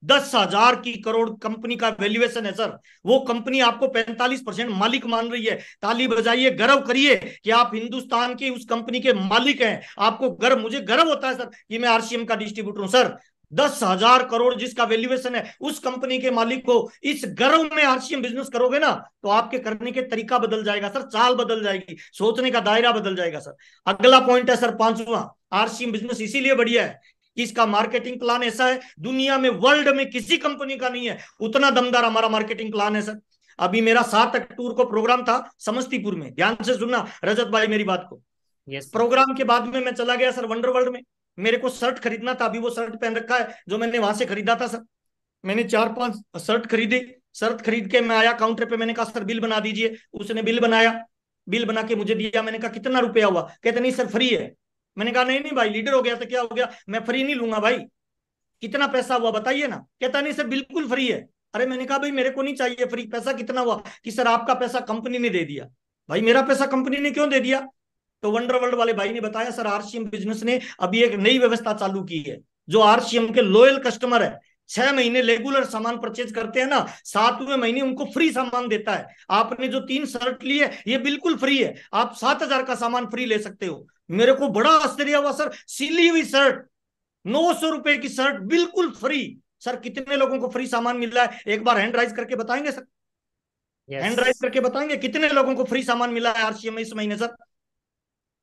10,000 की करोड़ कंपनी का वैल्यूएशन है सर। वो कंपनी आपको 45% मालिक मान रही है। ताली बजाइए, गर्व करिए कि आप हिंदुस्तान की उस कंपनी के मालिक हैं। आपको गर्व, मुझे गर्व होता है सर कि मैं आरसीएम का डिस्ट्रीब्यूटर हूं सर। 10,000 करोड़ जिसका वैल्यूएशन है, उस कंपनी के मालिक को इस गर्व में आरसीएम बिजनेस करोगे ना, तो आपके करने के तरीका बदल जाएगा सर, चाल बदल जाएगी, सोचने का दायरा बदल जाएगा सर। अगला पॉइंट है सर, पांचवा। आरसीएम बिजनेस इसीलिए बढ़िया है कि इसका मार्केटिंग प्लान ऐसा है, दुनिया में, वर्ल्ड में किसी कंपनी का नहीं है उतना दमदार हमारा मार्केटिंग प्लान है सर। अभी मेरा 7 अक्टूबर को प्रोग्राम था समस्तीपुर में, ध्यान से सुनना रजत भाई मेरी बात को। Yes sir. प्रोग्राम के बाद में मैं चला गया सर वंडर वर्ल्ड में। मेरे को शर्ट खरीदना था, अभी वो शर्ट पहन रखा है जो मैंने वहां से खरीदा था सर। मैंने 4-5 शर्ट खरीदे। शर्ट खरीद के मैं आया काउंटर पे, मैंने कहा सर बिल बना दीजिए। उसने बिल बनाया, बिल बना के मुझे दिया। मैंने कहा कितना रुपया हुआ? कहते नहीं सर फ्री है। मैंने कहा नहीं नहीं भाई, लीडर हो गया तो क्या हो गया, मैं फ्री नहीं लूंगा भाई, कितना पैसा हुआ बताइए ना। कहता नहीं सर बिल्कुल फ्री है। अरे मैंने कहा भाई मेरे को नहीं चाहिए फ्री, पैसा कितना हुआ? कि सर आपका पैसा कंपनी ने दे दिया। भाई मेरा पैसा कंपनी ने क्यों दे दिया? तो वंडर वर्ल्ड वाले भाई ने बताया सर आरसीएम बिजनेस ने अभी एक नई व्यवस्था चालू की है। जो आरसीएम के लॉयल कस्टमर है, 6 महीने रेगुलर सामान परचेज करते हैं ना, 7वें महीने उनको फ्री सामान देता है। आपने जो 3 शर्ट ली है ये बिल्कुल फ्री है, आप 7,000 का सामान फ्री ले सकते हो। मेरे को बड़ा आश्चर्य हुआ सर, सिली हुई शर्ट, 900 रुपए की शर्ट बिल्कुल फ्री। सर कितने लोगों को फ्री सामान मिल रहा है, एक बार हैंड राइज करके बताएंगे सर? यस। हैंड राइज करके बताएंगे कितने लोगों को फ्री सामान मिला है आरसीएम में इस महीने सर?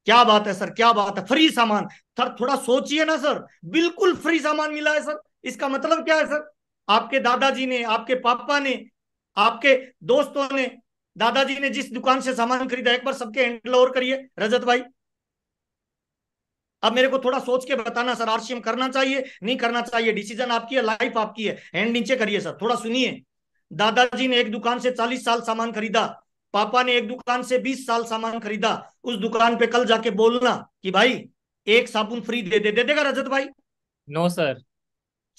क्या बात है सर, क्या बात है, फ्री सामान। सर थोड़ा सोचिए ना सर, बिल्कुल फ्री सामान मिला है सर। इसका मतलब क्या है सर? आपके दादाजी ने, आपके पापा ने, आपके दोस्तों ने, दादाजी ने जिस दुकान से सामान खरीदा, एक बार सबके हैंडल और करिए रजत भाई। अब मेरे को थोड़ा सोच के बताना सर, आरसीएम करना चाहिए नहीं करना चाहिए, डिसीजन आपकी है, लाइफ आपकी है। हैंड नीचे करिए सर, थोड़ा सुनिए। दादाजी ने एक दुकान से 40 साल सामान खरीदा, पापा ने एक दुकान से 20 साल सामान खरीदा। उस दुकान पे कल जाके बोलना कि भाई एक साबुन फ्री दे देगा रजत भाई? No sir.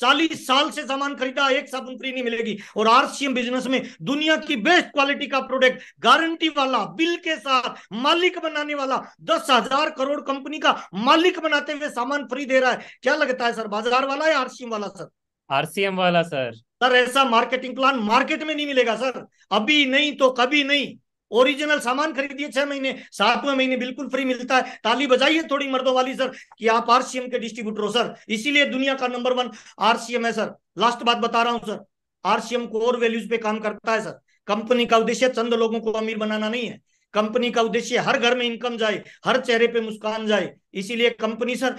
40 साल से सामान खरीदा, एक साबुन फ्री नहीं मिलेगी। और आरसीएम बिजनेस में दुनिया की बेस्ट क्वालिटी का प्रोडक्ट, गारंटी वाला, बिल के साथ, मालिक बनाने वाला, 10,000 करोड़ कंपनी का मालिक बनाते हुए सामान फ्री दे रहा है। क्या लगता है सर, बाजार वाला या आरसीएम वाला सर? आरसीएम वाला सर। सर ऐसा मार्केटिंग प्लान मार्केट में नहीं मिलेगा सर, अभी नहीं तो कभी नहीं। ओरिजिनल सामान खरीदिए 6 महीने, 7वें महीने बिल्कुल फ्री मिलता है। ताली बजाइए थोड़ी मर्दों वाली सर कि आप आरसीएम के डिस्ट्रीब्यूटर हो सर, इसीलिए दुनिया का नंबर 1 आरसीएम है सर। लास्ट बात बता रहा हूं सर, आरसीएम कोर वैल्यूज पे काम करता है सर। कंपनी का उद्देश्य चंद लोगों को अमीर बनाना नहीं है, कंपनी का उद्देश्य हर घर में इनकम जाए, हर चेहरे पे मुस्कान जाए। इसीलिए कंपनी सर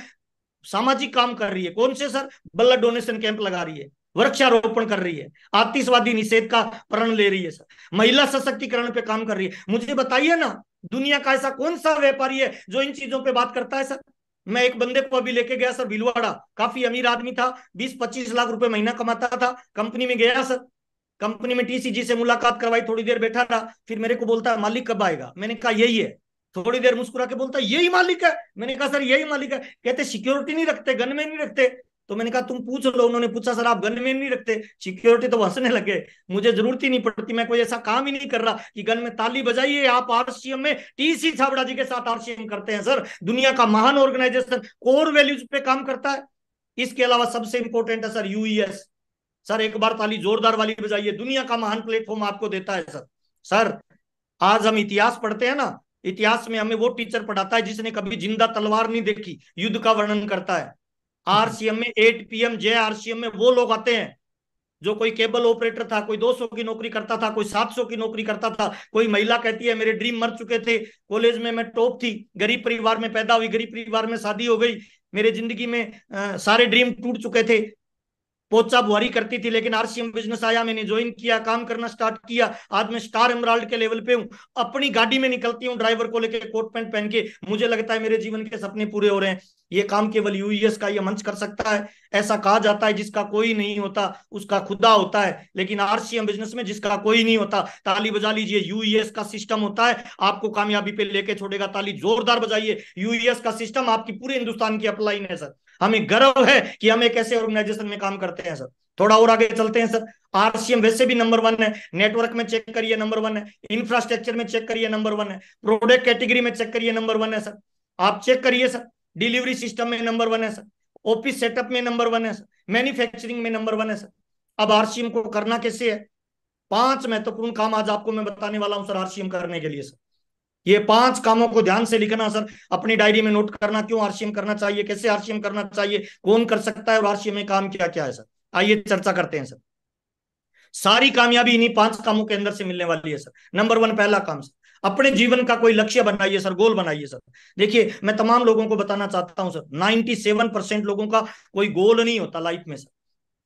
सामाजिक काम कर रही है। कौन से सर? ब्लड डोनेशन कैंप लगा रही है, वृक्षारोपण कर रही है, आतिशबाजी निषेध का प्रण ले रही है सर, महिला सशक्तिकरण पे काम कर रही है। मुझे बताइए ना, दुनिया का ऐसा कौन सा व्यापारी है जो इन चीजों पे बात करता है सर? मैं एक बंदे को अभी लेके गया सर भीलवाड़ा, काफी अमीर आदमी था, 20-25 लाख रुपए महीना कमाता था। कंपनी में गया सर, कंपनी में टीसीजी से मुलाकात करवाई, थोड़ी देर बैठा रहा, फिर मेरे को बोलता है मालिक कब आएगा? मैंने कहा यही है। थोड़ी देर मुस्कुरा के बोलता है यही मालिक है? मैंने कहा सर यही मालिक है। कहते सिक्योरिटी नहीं रखते, गनमैन नहीं रखते? तो मैंने कहा तुम पूछ लो। उन्होंने पूछा सर आप गनमैन नहीं रखते, सिक्योरिटी? तो हंसने लगे। मुझे जरूरत ही नहीं पड़ती, मैं कोई ऐसा काम ही नहीं कर रहा कि गन में। ताली बजाइए, आप आरसीएम में टीसी छाबड़ा जी के साथ आरसीएम करते हैं सर। दुनिया का महान ऑर्गेनाइजेशन कोर वैल्यूज पे काम करता है। इसके अलावा सबसे इंपॉर्टेंट है सर यूईएस। सर एक बार ताली जोरदार वाली बजाइए, दुनिया का महान प्लेटफॉर्म आपको देता है सर। सर आज हम इतिहास पढ़ते हैं ना, इतिहास में हमें वो टीचर पढ़ाता है जिसने कभी जिंदा तलवार नहीं देखी, युद्ध का वर्णन करता है। आरसीएम में 8 PM जे आरसीएम में वो लोग आते हैं जो कोई केबल ऑपरेटर था, कोई 200 की नौकरी करता था, कोई 700 की नौकरी करता था। कोई महिला कहती है मेरे ड्रीम मर चुके थे, कॉलेज में मैं टॉप थी, गरीब परिवार में पैदा हुई, गरीब परिवार में शादी हो गई, मेरे जिंदगी में सारे ड्रीम टूट चुके थे। पोचा बुआरी करती थी, लेकिन आरसीएम बिजनेस आया, मैंने ज्वाइन किया, काम करना स्टार्ट किया, आज मैं स्टार एमराल्ड के लेवल पे हूँ। अपनी गाड़ी में निकलती हूँ ड्राइवर को लेके कोट पैंट पहन के, मुझे लगता है मेरे जीवन के सपने पूरे हो रहे हैं। ये काम केवल यूएस का ये मंच कर सकता है। ऐसा कहा जाता है जिसका कोई नहीं होता उसका खुदा होता है, लेकिन आरसीएम बिजनेस में जिसका कोई नहीं होता, ताली बजा लीजिए, यूएस का सिस्टम होता है, आपको कामयाबी पे लेके छोड़ेगा। ताली जोरदार बजाइए, यूएस का सिस्टम आपकी पूरे हिंदुस्तान की अपलाइन है सर। हमें गर्व है कि हम एक ऐसे ऑर्गेनाइजेशन में काम करते हैं सर। थोड़ा और आगे चलते हैं सर। आरसीएम वैसे भी नंबर 1 है, नेटवर्क में चेक करिए नंबर 1 है, इंफ्रास्ट्रक्चर में चेक करिए नंबर 1 है, प्रोडक्ट कैटेगरी में चेक करिए नंबर 1 है सर। आप चेक करिए सर, डिलीवरी सिस्टम में नंबर 1 है सर, ऑफिस सेटअप में नंबर 1 है सर, मैन्युफैक्चरिंग में नंबर 1 है सर। अब आरसीएम को करना कैसे है? 5 महत्वपूर्ण काम आज आपको मैं बताने वाला हूं सर आरसीएम करने के लिए सर। ये 5 कामों को ध्यान से लिखना सर, अपनी डायरी में नोट करना, क्यों आरसीएम करना चाहिए, कैसे आरसीएम करना चाहिए, कौन कर सकता है और आरसीएम में काम क्या क्या है सर। आइए चर्चा करते हैं सर। सारी कामयाबी इन्हीं 5 कामों के अंदर से मिलने वाली है सर। नंबर 1, पहला काम सर, अपने जीवन का कोई लक्ष्य बनाइए सर, गोल बनाइए सर। देखिए, मैं तमाम लोगों को बताना चाहता हूं सर, 97% लोगों का कोई गोल नहीं होता लाइफ में सर,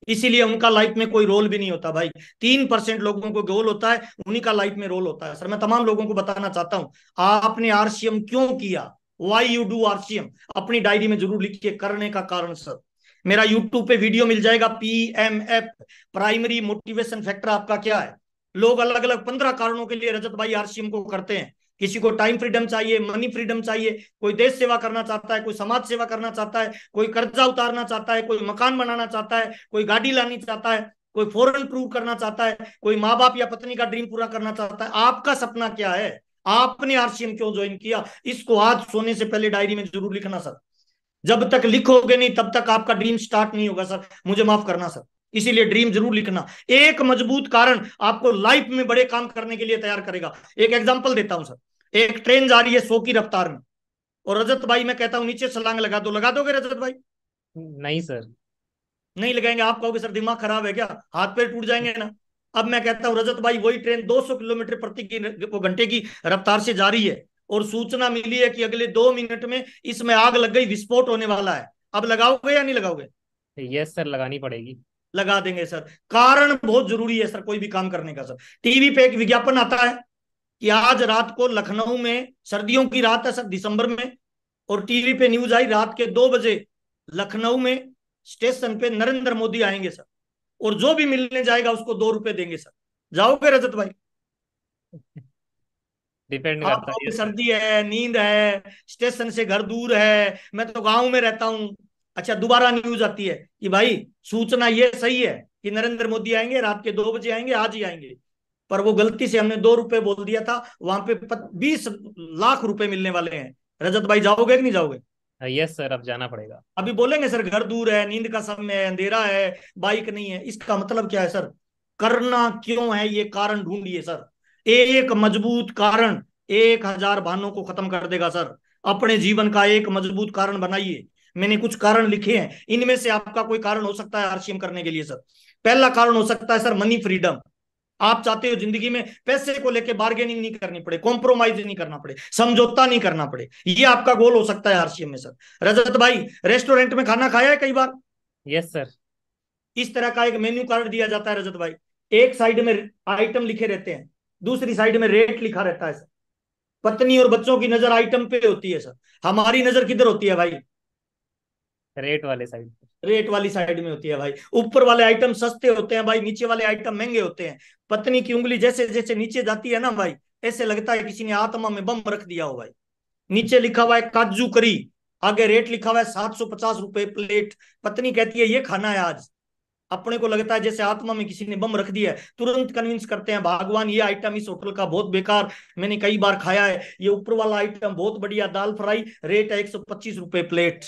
इसीलिए उनका लाइफ में कोई रोल भी नहीं होता भाई। 3% लोगों को गोल होता है, उन्हीं का लाइफ में रोल होता है सर। मैं तमाम लोगों को बताना चाहता हूं, आपने आरसीएम क्यों किया, वाई यू डू आरसीएम, अपनी डायरी में जरूर लिखिए, करने का कारण सर। मेरा यूट्यूब पे वीडियो मिल जाएगा, पीएमएफ, प्राइमरी मोटिवेशन फैक्टर आपका क्या है। लोग अलग अलग 15 कारणों के लिए रजत भाई आरसीएम को करते हैं। किसी को टाइम फ्रीडम चाहिए, मनी फ्रीडम चाहिए, कोई देश सेवा करना चाहता है, कोई समाज सेवा करना चाहता है, कोई कर्जा उतारना चाहता है, कोई मकान बनाना चाहता है, कोई गाड़ी लानी चाहता है, कोई फॉरेन प्रूव करना चाहता है, कोई माँ बाप या पत्नी का ड्रीम पूरा करना चाहता है। आपका सपना क्या है? आपने आरसीएम क्यों ज्वाइन किया? इसको आज सोने से पहले डायरी में जरूर लिखना सर। जब तक लिखोगे नहीं तब तक आपका ड्रीम स्टार्ट नहीं होगा सर, मुझे माफ करना सर। इसीलिए ड्रीम जरूर लिखना। एक मजबूत कारण आपको लाइफ में बड़े काम करने के लिए तैयार करेगा। एक एग्जांपल देता हूं सर, एक ट्रेन जा रही है 100 की रफ्तार में, और रजत भाई मैं कहता हूं नीचे छलांग लगा दो, लगा दोगे रजत भाई? नहीं सर। नहीं लगाएंगे। आप कहोगे सर दिमाग खराब है क्या, हाथ पैर टूट जाएंगे ना। अब मैं कहता हूं रजत भाई, वही ट्रेन 200 किलोमीटर प्रति घंटे की रफ्तार से जा रही है, और सूचना मिली है कि अगले 2 मिनट में इसमें आग लग गई, विस्फोट होने वाला है। अब लगाओगे या नहीं लगाओगे? यस सर, लगानी पड़ेगी। लगा देंगे सर। कारण बहुत जरूरी है सर कोई भी काम करने का सर। टीवी पे एक विज्ञापन आता है कि आज रात को लखनऊ में, सर्दियों की रात है सर, दिसंबर में, और टीवी पे न्यूज आई रात के 2 बजे, लखनऊ में स्टेशन पे नरेंद्र मोदी आएंगे सर, और जो भी मिलने जाएगा उसको 2 रुपए देंगे सर। जाओगे रजत भाई? डिपेंड आप करता है। कहोगे यस सर। सर्दी है, नींद है, स्टेशन से घर दूर है, मैं तो गांव में रहता हूं। अच्छा, दोबारा न्यूज आती है कि भाई सूचना ये सही है कि नरेंद्र मोदी आएंगे, रात के 2 बजे आएंगे, आज ही आएंगे, पर वो गलती से हमने 2 रुपए बोल दिया था, वहां पे 20 लाख रुपए मिलने वाले हैं। रजत भाई जाओगे कि नहीं जाओगे? यस सर, अब जाना पड़ेगा। अभी बोलेंगे सर घर दूर है, नींद का समय है, अंधेरा है, बाइक नहीं है, इसका मतलब क्या है सर? करना क्यों है, ये कारण ढूंढिए सर। एक मजबूत कारण 1000 बहानों को खत्म कर देगा सर। अपने जीवन का एक मजबूत कारण बनाइए। मैंने कुछ कारण लिखे हैं, इनमें से आपका कोई कारण हो सकता है आरसीएम करने के लिए सर। पहला कारण हो सकता है सर मनी फ्रीडम। आप चाहते हो जिंदगी में पैसे को लेके बार्गेनिंग नहीं करनी पड़े, कॉम्प्रोमाइज नहीं करना पड़े, समझौता नहीं करना पड़े, ये आपका गोल हो सकता है आरसीएम में सर। रजत भाई, रेस्टोरेंट में खाना खाया है कई बार? Yes sir. इस तरह का एक मेन्यू कार्ड दिया जाता है रजत भाई, एक साइड में आइटम लिखे रहते हैं, दूसरी साइड में रेट लिखा रहता है सर। पत्नी और बच्चों की नजर आइटम पे होती है सर, हमारी नजर किधर होती है भाई? रेट वाले साइड। रेट वाली साइड में होती है भाई। ऊपर वाले आइटम सस्ते होते हैं भाई, नीचे वाले आइटम महंगे होते हैं। पत्नी की उंगली जैसे जैसे नीचे जाती है ना भाई, ऐसे लगता है किसी ने आत्मा में बम रख दिया हो भाई। नीचे लिखा हुआ है काजू करी, आगे रेट लिखा हुआ है 750 रुपए प्लेट। पत्नी कहती है ये खाना है आज, अपने को लगता है जैसे आत्मा में किसी ने बम रख दिया है। तुरंत कन्विंस करते हैं, भगवान ये आइटम इस होटल का बहुत बेकार, मैंने कई बार खाया है, ये ऊपर वाला आइटम बहुत बढ़िया, दाल फ्राई, रेट है 125 रुपए प्लेट।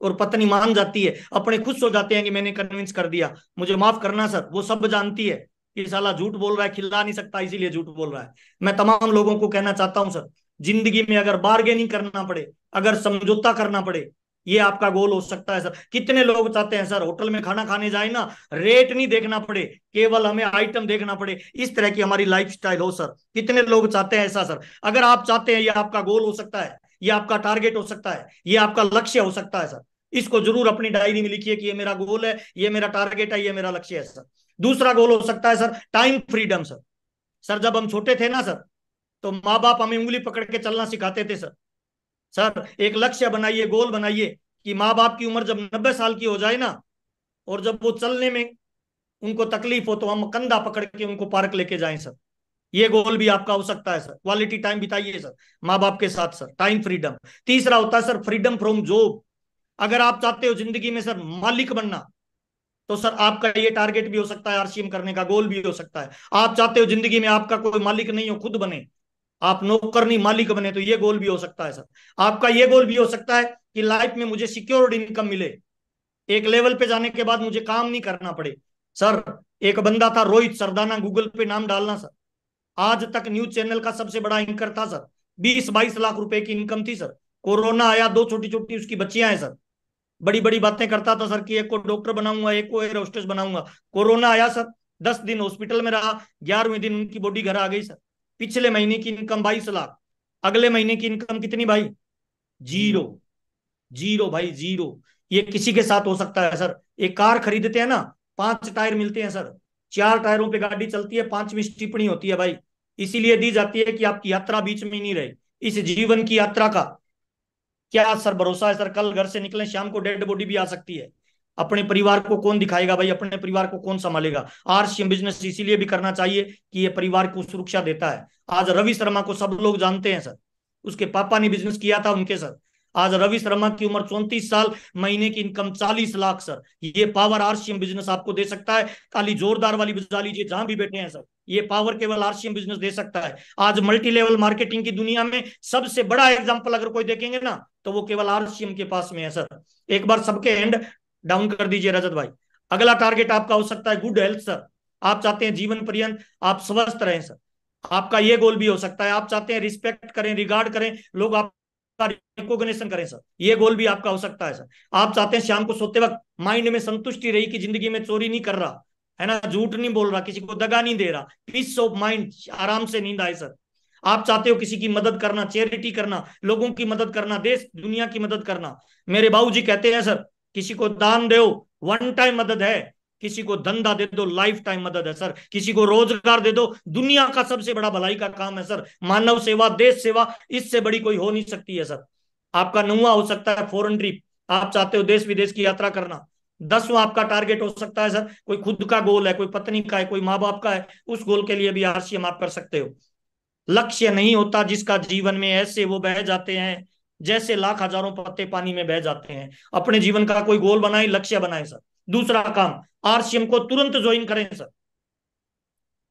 और पत्नी मान जाती है, अपने खुश हो जाते हैं कि मैंने कन्विंस कर दिया। मुझे माफ करना सर, वो सब जानती है कि साला झूठ बोल रहा है, खिला नहीं सकता इसीलिए झूठ बोल रहा है। मैं तमाम लोगों को कहना चाहता हूं सर, जिंदगी में अगर बार्गेनिंग करना पड़े, अगर समझौता करना पड़े, ये आपका गोल हो सकता है सर। कितने लोग चाहते हैं सर होटल में खाना खाने जाए ना, रेट नहीं देखना पड़े, केवल हमें आइटम देखना पड़े, इस तरह की हमारी लाइफस्टाइल हो सर। कितने लोग चाहते हैं ऐसा सर? अगर आप चाहते हैं, ये आपका गोल हो सकता है, ये आपका टारगेट हो सकता है, ये आपका लक्ष्य हो सकता है सर। इसको जरूर अपनी डायरी में लिखिए कि ये मेरा गोल है, ये मेरा टारगेट है, ये मेरा लक्ष्य है सर। दूसरा गोल हो सकता है sir time freedom sir. Sir जब हम छोटे थे ना सर, तो माँ बाप हमें उंगली पकड़ के चलना सिखाते थे सर। सर एक लक्ष्य बनाइए, गोल बनाइए कि माँ बाप की उम्र जब 90 साल की हो जाए ना, और जब वो चलने में उनको तकलीफ हो, तो हम कंधा पकड़ के उनको पार्क लेके जाएं सर। ये गोल भी आपका हो सकता है सर। क्वालिटी टाइम बिताइए सर माँ बाप के साथ सर, टाइम फ्रीडम। तीसरा होता है सर फ्रीडम फ्रॉम जॉब। अगर आप चाहते हो जिंदगी में सर मालिक बनना, तो सर आपका ये टारगेट भी हो सकता है, आरसीएम करने का गोल भी हो सकता है। आप चाहते हो जिंदगी में आपका कोई मालिक नहीं हो, खुद बने, आप नौकर नहीं मालिक बने, तो ये गोल भी हो सकता है सर। आपका ये गोल भी हो सकता है कि लाइफ में मुझे सिक्योर्ड इनकम मिले, एक लेवल पे जाने के बाद मुझे काम नहीं करना पड़े। सर एक बंदा था रोहित सरदाना, गूगल पे नाम डालना सर, आज तक न्यूज चैनल का सबसे बड़ा एंकर था सर। 20-22 लाख रुपए की इनकम थी सर। कोरोना आया, दो छोटी छोटी उसकी बच्चियां हैं सर। बड़ी बड़ी बातें करता था सर कि एक को डॉक्टर बनाऊंगा, एक को एयर होस्टेस बनाऊंगा। कोरोना आया सर, 10 दिन हॉस्पिटल में रहा, 11वें दिन उनकी बॉडी घर आ गई सर। पिछले महीने की इनकम 22 लाख। अगले महीने की इनकम कितनी भाई? जीरो। जीरो। जीरो भाई, जीरो। ये किसी के साथ हो सकता है सर। एक कार खरीदते हैं ना, 5 टायर मिलते हैं सर। 4 टायरों पे गाड़ी चलती है, पांचवी टिप्पणी होती है भाई। इसीलिए दी जाती है कि आपकी यात्रा बीच में ही नहीं रहे। इस जीवन की यात्रा का क्या सर भरोसा है सर? कल घर से निकले, शाम को डेड बॉडी भी आ सकती है। अपने परिवार को कौन दिखाएगा भाई? अपने परिवार को कौन संभालेगा? आरसीएम बिजनेस इसीलिए भी करना चाहिए कि ये परिवार को सुरक्षा देता है। आज रवि शर्मा को सब लोग जानते हैं सर, उसके पापा ने बिजनेस किया था उनके सर। आज रवि शर्मा की उम्र 34 साल, महीने की इनकम 40 लाख सर। ये पावर आरसीएम बिजनेस आपको दे सकता है। ताली जोरदार वाली बजा लीजिए जहां भी बैठे हैं सर। ये पावर केवल आरसीएम बिजनेस दे सकता है। आज मल्टी लेवल मार्केटिंग की दुनिया में सबसे बड़ा एग्जांपल अगर कोई देखेंगे ना, तो वो केवल आरसीएम के पास में है सर। एक बार सबके हैंड डाउन कर दीजिए रजत भाई। अगला टारगेट आपका हो सकता है गुड हेल्थ सर। आप चाहते हैं जीवन पर्यंत आप स्वस्थ रहें सर। आपका ये गोल भी हो सकता है। आप चाहते हैं रिस्पेक्ट करें, रिगार्ड करें, लोग आपका रिकॉग्निशन करें सर। ये गोल भी आपका हो सकता है सर। आप चाहते हैं शाम को सोते वक्त माइंड में संतुष्टि रही कि जिंदगी में चोरी नहीं कर रहा है ना, झूठ नहीं बोल रहा, किसी को दगा नहीं दे रहा, पीस ऑफ माइंड, आराम से नींद आए सर। आप चाहते हो किसी की मदद करना, चैरिटी करना, लोगों की मदद करना, देश दुनिया की मदद करना। मेरे बाबूजी कहते हैं सर, किसी को दान दो, वन टाइम मदद है। किसी को धंधा दे दो, लाइफ टाइम मदद है सर। किसी को रोजगार दे दो, दुनिया का सबसे बड़ा भलाई का काम है सर। मानव सेवा, देश सेवा, इससे बड़ी कोई हो नहीं सकती है सर। आपका 9वां हो सकता है फॉरेन ट्रिप। आप चाहते हो देश विदेश की यात्रा करना। 10वां आपका टारगेट हो सकता है सर, कोई खुद का गोल है, कोई पत्नी का है, कोई माँ बाप का है, उस गोल के लिए भी आरसीएम आप कर सकते हो। लक्ष्य नहीं होता जिसका जीवन में, ऐसे वो बह जाते हैं जैसे लाख हजारों पत्ते पानी में बह जाते हैं। अपने जीवन का कोई गोल बनाए, लक्ष्य बनाए सर। दूसरा काम, आरसीएम को तुरंत ज्वाइन करें सर।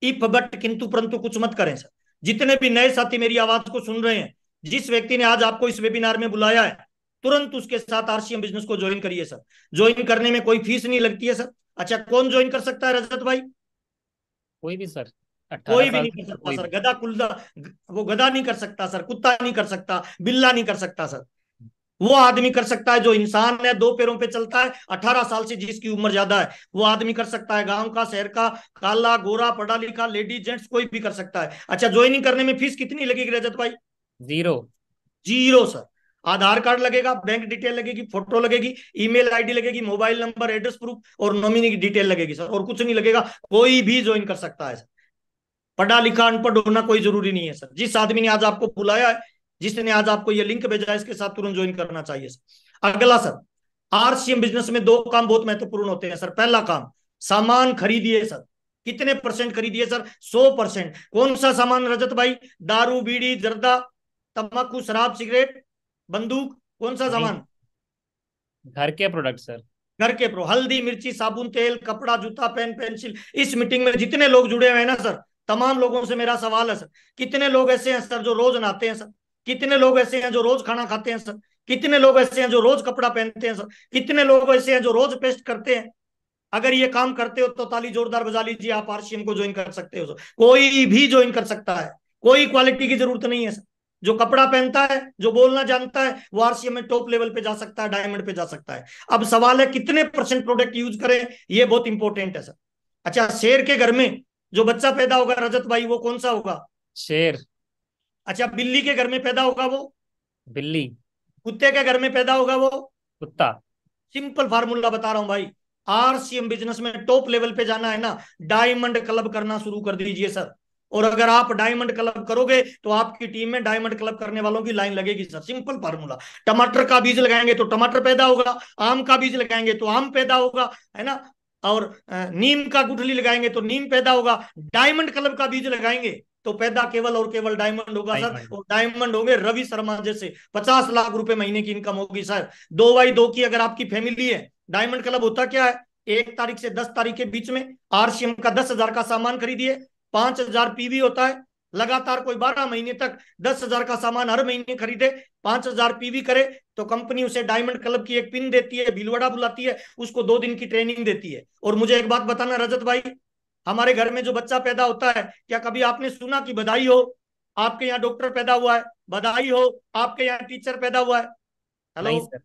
इफ बट किंतु परंतु कुछ मत करें सर। जितने भी नए साथी मेरी आवाज को सुन रहे हैं, जिस व्यक्ति ने आज आपको इस वेबिनार में बुलाया है, तुरंत उसके साथ आरसीएम बिजनेस को ज्वाइन करिए सर। ज्वाइन करने में कोई फीस नहीं लगती है सर। अच्छा, कौन ज्वाइन कर सकता है रजत भाई? कोई भी सर, 18 कोई भी साल नहीं से कर ऊपर सकता कोई सर। भी। गधा कुल्ला, वो गधा नहीं कर सकता सर, कुत्ता नहीं कर सकता, बिल्ला नहीं कर सकता सर। वो आदमी कर सकता है जो इंसान है, दो पैरों पे चलता है, 18 साल से जिसकी उम्र ज्यादा है, वो आदमी कर सकता है। गांव का, शहर का, काला गोरा, पढ़ा लिखा, लेडीज जेंट्स, कोई भी कर सकता है। अच्छा, ज्वाइनिंग करने में फीस कितनी लगेगी रजत भाई? Zero. Zero sir. Aadhaar card लगेगा, बैंक डिटेल लगेगी, फोटो लगेगी, ईमेल आईडी लगेगी, मोबाइल नंबर, एड्रेस प्रूफ और नॉमिनी की डिटेल लगेगी सर, और कुछ नहीं लगेगा। कोई भी ज्वाइन कर सकता है सर। पढ़ा लिखा अनपढ़ होना कोई जरूरी नहीं है सर। जिस आदमी ने आज आपको बुलाया है, जिसने आज आपको ये लिंक भेजा है, इसके साथ तुरंत ज्वाइन करना चाहिए सर। अगला सर, आरसीएम बिजनेस में दो काम बहुत महत्वपूर्ण होते हैं सर। पहला काम, सामान खरीदिए सर। कितने परसेंट खरीदिए सर? 100%। कौन सा सामान रजत भाई? दारू, बीड़ी, जर्दा, तंबाकू, शराब, सिगरेट, बंदूक, कौन सा नहीं, सामान? घर के प्रोडक्ट सर। घर के प्रो, हल्दी, मिर्ची, साबुन, तेल, कपड़ा, जूता, पेन, पेंसिल। इस मीटिंग में जितने लोग जुड़े हुए हैं ना सर, तमाम लोगों से मेरा सवाल है सर, कितने लोग ऐसे हैं सर जो रोज नहाते हैं सर? कितने लोग ऐसे हैं जो रोज खाना खाते हैं सर? कितने लोग ऐसे हैं जो रोज कपड़ा पहनते हैं सर? कितने लोग ऐसे हैं जो रोज पेस्ट करते हैं? अगर ये काम करते हो तो ताली जोरदार बजा लीजिए, आप आरसीएम को ज्वाइन कर सकते हो सर। कोई भी ज्वाइन कर सकता है, कोई क्वालिटी की जरूरत नहीं है सर। जो कपड़ा पहनता है, जो बोलना जानता है, वो आरसीएम में टॉप लेवल पे जा सकता है, डायमंड पे जा सकता है। अब सवाल है कितने परसेंट प्रोडक्ट यूज करें, ये बहुत इंपॉर्टेंट है सर। अच्छा, शेर के घर में जो बच्चा पैदा होगा रजत भाई, वो कौन सा होगा? शेर। अच्छा, बिल्ली के घर में पैदा होगा वो? बिल्ली। कुत्ते के घर में पैदा होगा वो? कुत्ता। सिंपल फार्मूला बता रहा हूं भाई। आरसीएम बिजनेस में टॉप लेवल पे जाना है ना, डायमंड क्लब करना शुरू कर दीजिए सर। और अगर आप डायमंड क्लब करोगे तो आपकी टीम में डायमंड क्लब करने वालों की लाइन लगेगी सर। Simple formula. टमाटर का बीज लगाएंगे तो टमाटर पैदा होगा, आम का बीज लगाएंगे तो आम पैदा होगा, है ना। और नीम का गुठली लगाएंगे तो नीम पैदा होगा। डायमंड क्लब का बीज लगाएंगे तो पैदा केवल और केवल डायमंड होगा सर। डायमंड। और डायमंड होंगे रवि शर्मा जैसे, 50 लाख रुपए महीने की इनकम होगी सर। 2x2 की अगर आपकी फैमिली है, डायमंड क्लब होता क्या है, 1 तारीख से 10 तारीख के बीच में आरसीएम का 10,000 का सामान खरीदिए, 5,000 पीवी होता है। लगातार कोई 12 महीने तक 10,000 का सामान हर महीने खरीदे, 5,000 पीवी करे, तो कंपनी उसे डायमंड क्लब की एक पिन देती है, भीलवाड़ा बुलाती है, उसको 2 दिन की ट्रेनिंग देती है। और मुझे एक बात बताना रजत भाई, हमारे घर में जो बच्चा पैदा होता है, क्या कभी आपने सुना कि बधाई हो आपके यहाँ डॉक्टर पैदा हुआ है, बधाई हो आपके यहाँ टीचर पैदा हुआ है? हेलो। नहीं सर।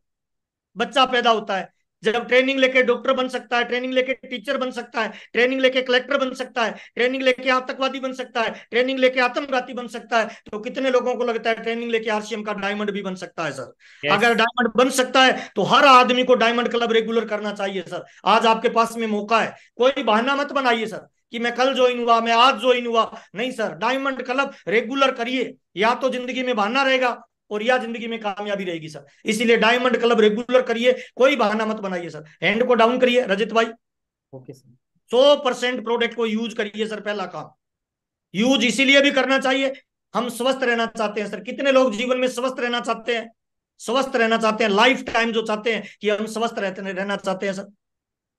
बच्चा पैदा होता है, जब ट्रेनिंग लेके डॉक्टर बन सकता है, ट्रेनिंग लेके टीचर बन सकता है, ट्रेनिंग लेके कलेक्टर बन सकता है, ट्रेनिंग लेके आतंकवादी बन सकता है, ट्रेनिंग लेके आत्मघाती बन सकता है, तो कितने लोगों को लगता है ट्रेनिंग लेके आरसीएम का डायमंड भी बन सकता है सर? यस। अगर डायमंड बन सकता है तो हर आदमी को डायमंड क्लब रेगुलर करना चाहिए सर। आज आपके पास में मौका है, कोई बहाना मत बनाइए सर कि मैं कल ज्वाइन हुआ, मैं आज ज्वाइन हुआ। नहीं सर, डायमंड क्लब रेगुलर करिए, या तो जिंदगी में बहाना रहेगा और या जिंदगी में कामयाबी रहेगी सर। इसीलिए डायमंड क्लब रेगुलर करिए, कोई बहाना मत बनाइए सर। हैंड को डाउन करिए रजित भाई। Okay sir. 100% प्रोडक्ट को यूज करिए सर। पहला काम यूज इसीलिए भी करना चाहिए, हम स्वस्थ रहना चाहते हैं सर। कितने लोग जीवन में स्वस्थ रहना चाहते हैं, स्वस्थ रहना चाहते हैं, लाइफ टाइम जो चाहते हैं कि हम स्वस्थ रहना चाहते हैं सर,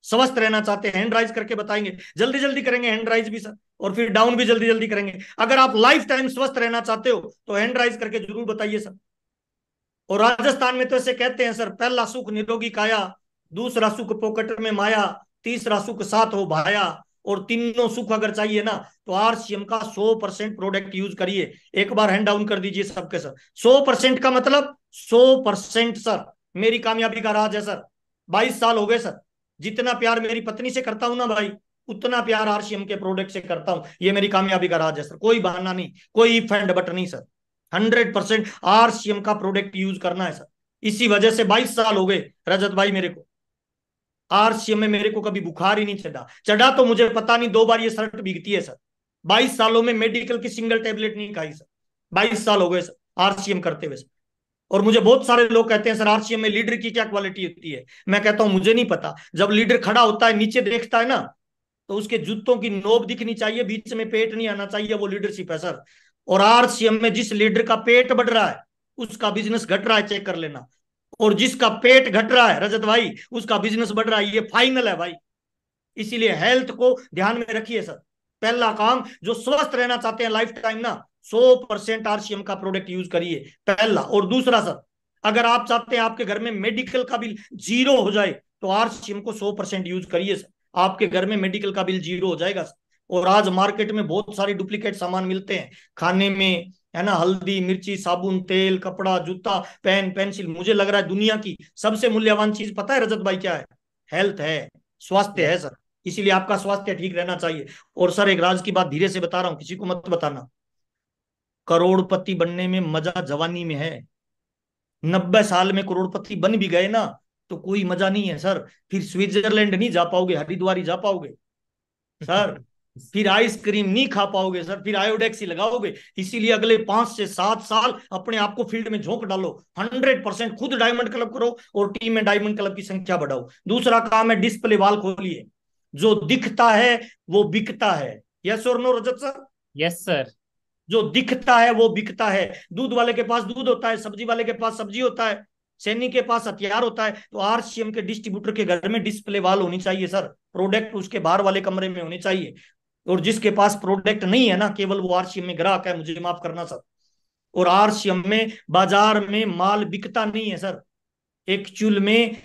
स्वस्थ रहना चाहते हैं। हैंड राइज करके बताएंगे, जल्दी जल्दी करेंगे हैंड राइज भी सर, और फिर डाउन भी जल्दी जल्दी करेंगे। अगर आप लाइफ टाइम स्वस्थ रहना चाहते हो तो हैंड राइज करके जरूर बताइए सर। और राजस्थान में तो ऐसे कहते हैं सर, पहला सुख निरोगी काया, दूसरा सुख पोकट में माया, तीसरा सुख साथ हो भाया। और तीनों सुख अगर चाहिए ना तो आरसीएम का 100% प्रोडक्ट यूज करिए। एक बार हैंड डाउन कर दीजिए सबके सर। 100% का मतलब 100% सर। मेरी कामयाबी का राज है सर। 22 साल हो गए सर। जितना प्यार मेरी पत्नी से करता हूं ना भाई, उतना प्यार आरसीएम के प्रोडक्ट से करता हूं। ये मेरी कामयाबी का राज है सर। कोई बहाना नहीं, कोई इफ एंड बट नहीं सर। 100% आरसीएम का प्रोडक्ट यूज करना है सर। इसी वजह से 22 साल हो गए रजत भाई मेरे को। आरसीएम में मेरे को कभी बुखार ही नहीं चढ़ा, चढ़ा तो मुझे पता नहीं 2 बार ये शर्ट भीगती है सर। 22 सालों में मेडिकल की सिंगल टेबलेट नहीं खाई सर। 22 साल हो गए सर आरसीएम करते हुए सर। और मुझे बहुत सारे लोग कहते हैं सर आरसीएम में लीडर की क्या क्वालिटी होती है। मैं कहता हूं मुझे नहीं पता। जब लीडर खड़ा होता है, नीचे देखता है ना, तो उसके जूतों की नोक दिखनी चाहिए, बीच में पेट नहीं आना चाहिए, वो लीडरशिप है सर। और आरसीएम में जिस लीडर का पेट बढ़ रहा है उसका बिजनेस घट रहा है, चेक कर लेना। और जिसका पेट घट रहा है रजत भाई, उसका बिजनेस बढ़ रहा है, ये फाइनल है भाई। इसीलिए हेल्थ को ध्यान में रखिए सर। पहला काम, जो स्वस्थ रहना चाहते हैं लाइफ टाइम ना, 100% आरसीएम का प्रोडक्ट यूज करिए, पहला। और दूसरा सर, अगर आप चाहते हैं आपके घर में मेडिकल का बिल जीरो हो जाए तो आरसीएम को 100% यूज करिए सर। आपके घर में मेडिकल का बिल जीरो हो जाएगा सर। और आज मार्केट में बहुत सारे डुप्लीकेट सामान मिलते हैं खाने में, है ना, हल्दी मिर्ची साबुन तेल कपड़ा जूता पेन पेंसिल। मुझे लग रहा है दुनिया की सबसे मूल्यवान चीज पता है रजत भाई क्या है? हेल्थ है, स्वास्थ्य है यस। सर। इसीलिए आपका स्वास्थ्य ठीक रहना चाहिए। और सर एक राज की बात धीरे से बता रहा हूं, किसी को मत बताना। करोड़पति बनने में मजा जवानी में है। 90 साल में करोड़पति बन भी गए ना तो कोई मजा नहीं है सर। फिर स्विट्जरलैंड नहीं जा पाओगे, हरिद्वार ही जा पाओगे सर। फिर आइसक्रीम नहीं खा पाओगे सर, फिर आयोडेक्स ही लगाओगे। इसीलिए अगले 5 से 7 साल अपने आप को फील्ड में झोंक डालो। 100% खुद डायमंड क्लब करो और टीम में डायमंड क्लब की संख्या बढ़ाओ। दूसरा काम है डिस्प्ले वॉल खोलिए। जो दिखता है वो बिकता है। यस और नो रजत सर? Yes sir. जो दिखता है वो बिकता है। दूध वाले के पास दूध होता है, सब्जी वाले के पास सब्जी होता है, सैनिक के पास हथियार होता है। तो आरसीएम के डिस्ट्रीब्यूटर के घर में डिस्प्ले वॉल होनी चाहिए सर। प्रोडक्ट उसके बाहर वाले कमरे में होने चाहिए। और जिसके पास प्रोडक्ट नहीं है ना, केवल वो आरसीएम में ग्राहक है, मुझे माफ करना सर। और आरसीएम में बाजार में माल बिकता नहीं है सर। एक्चुअल में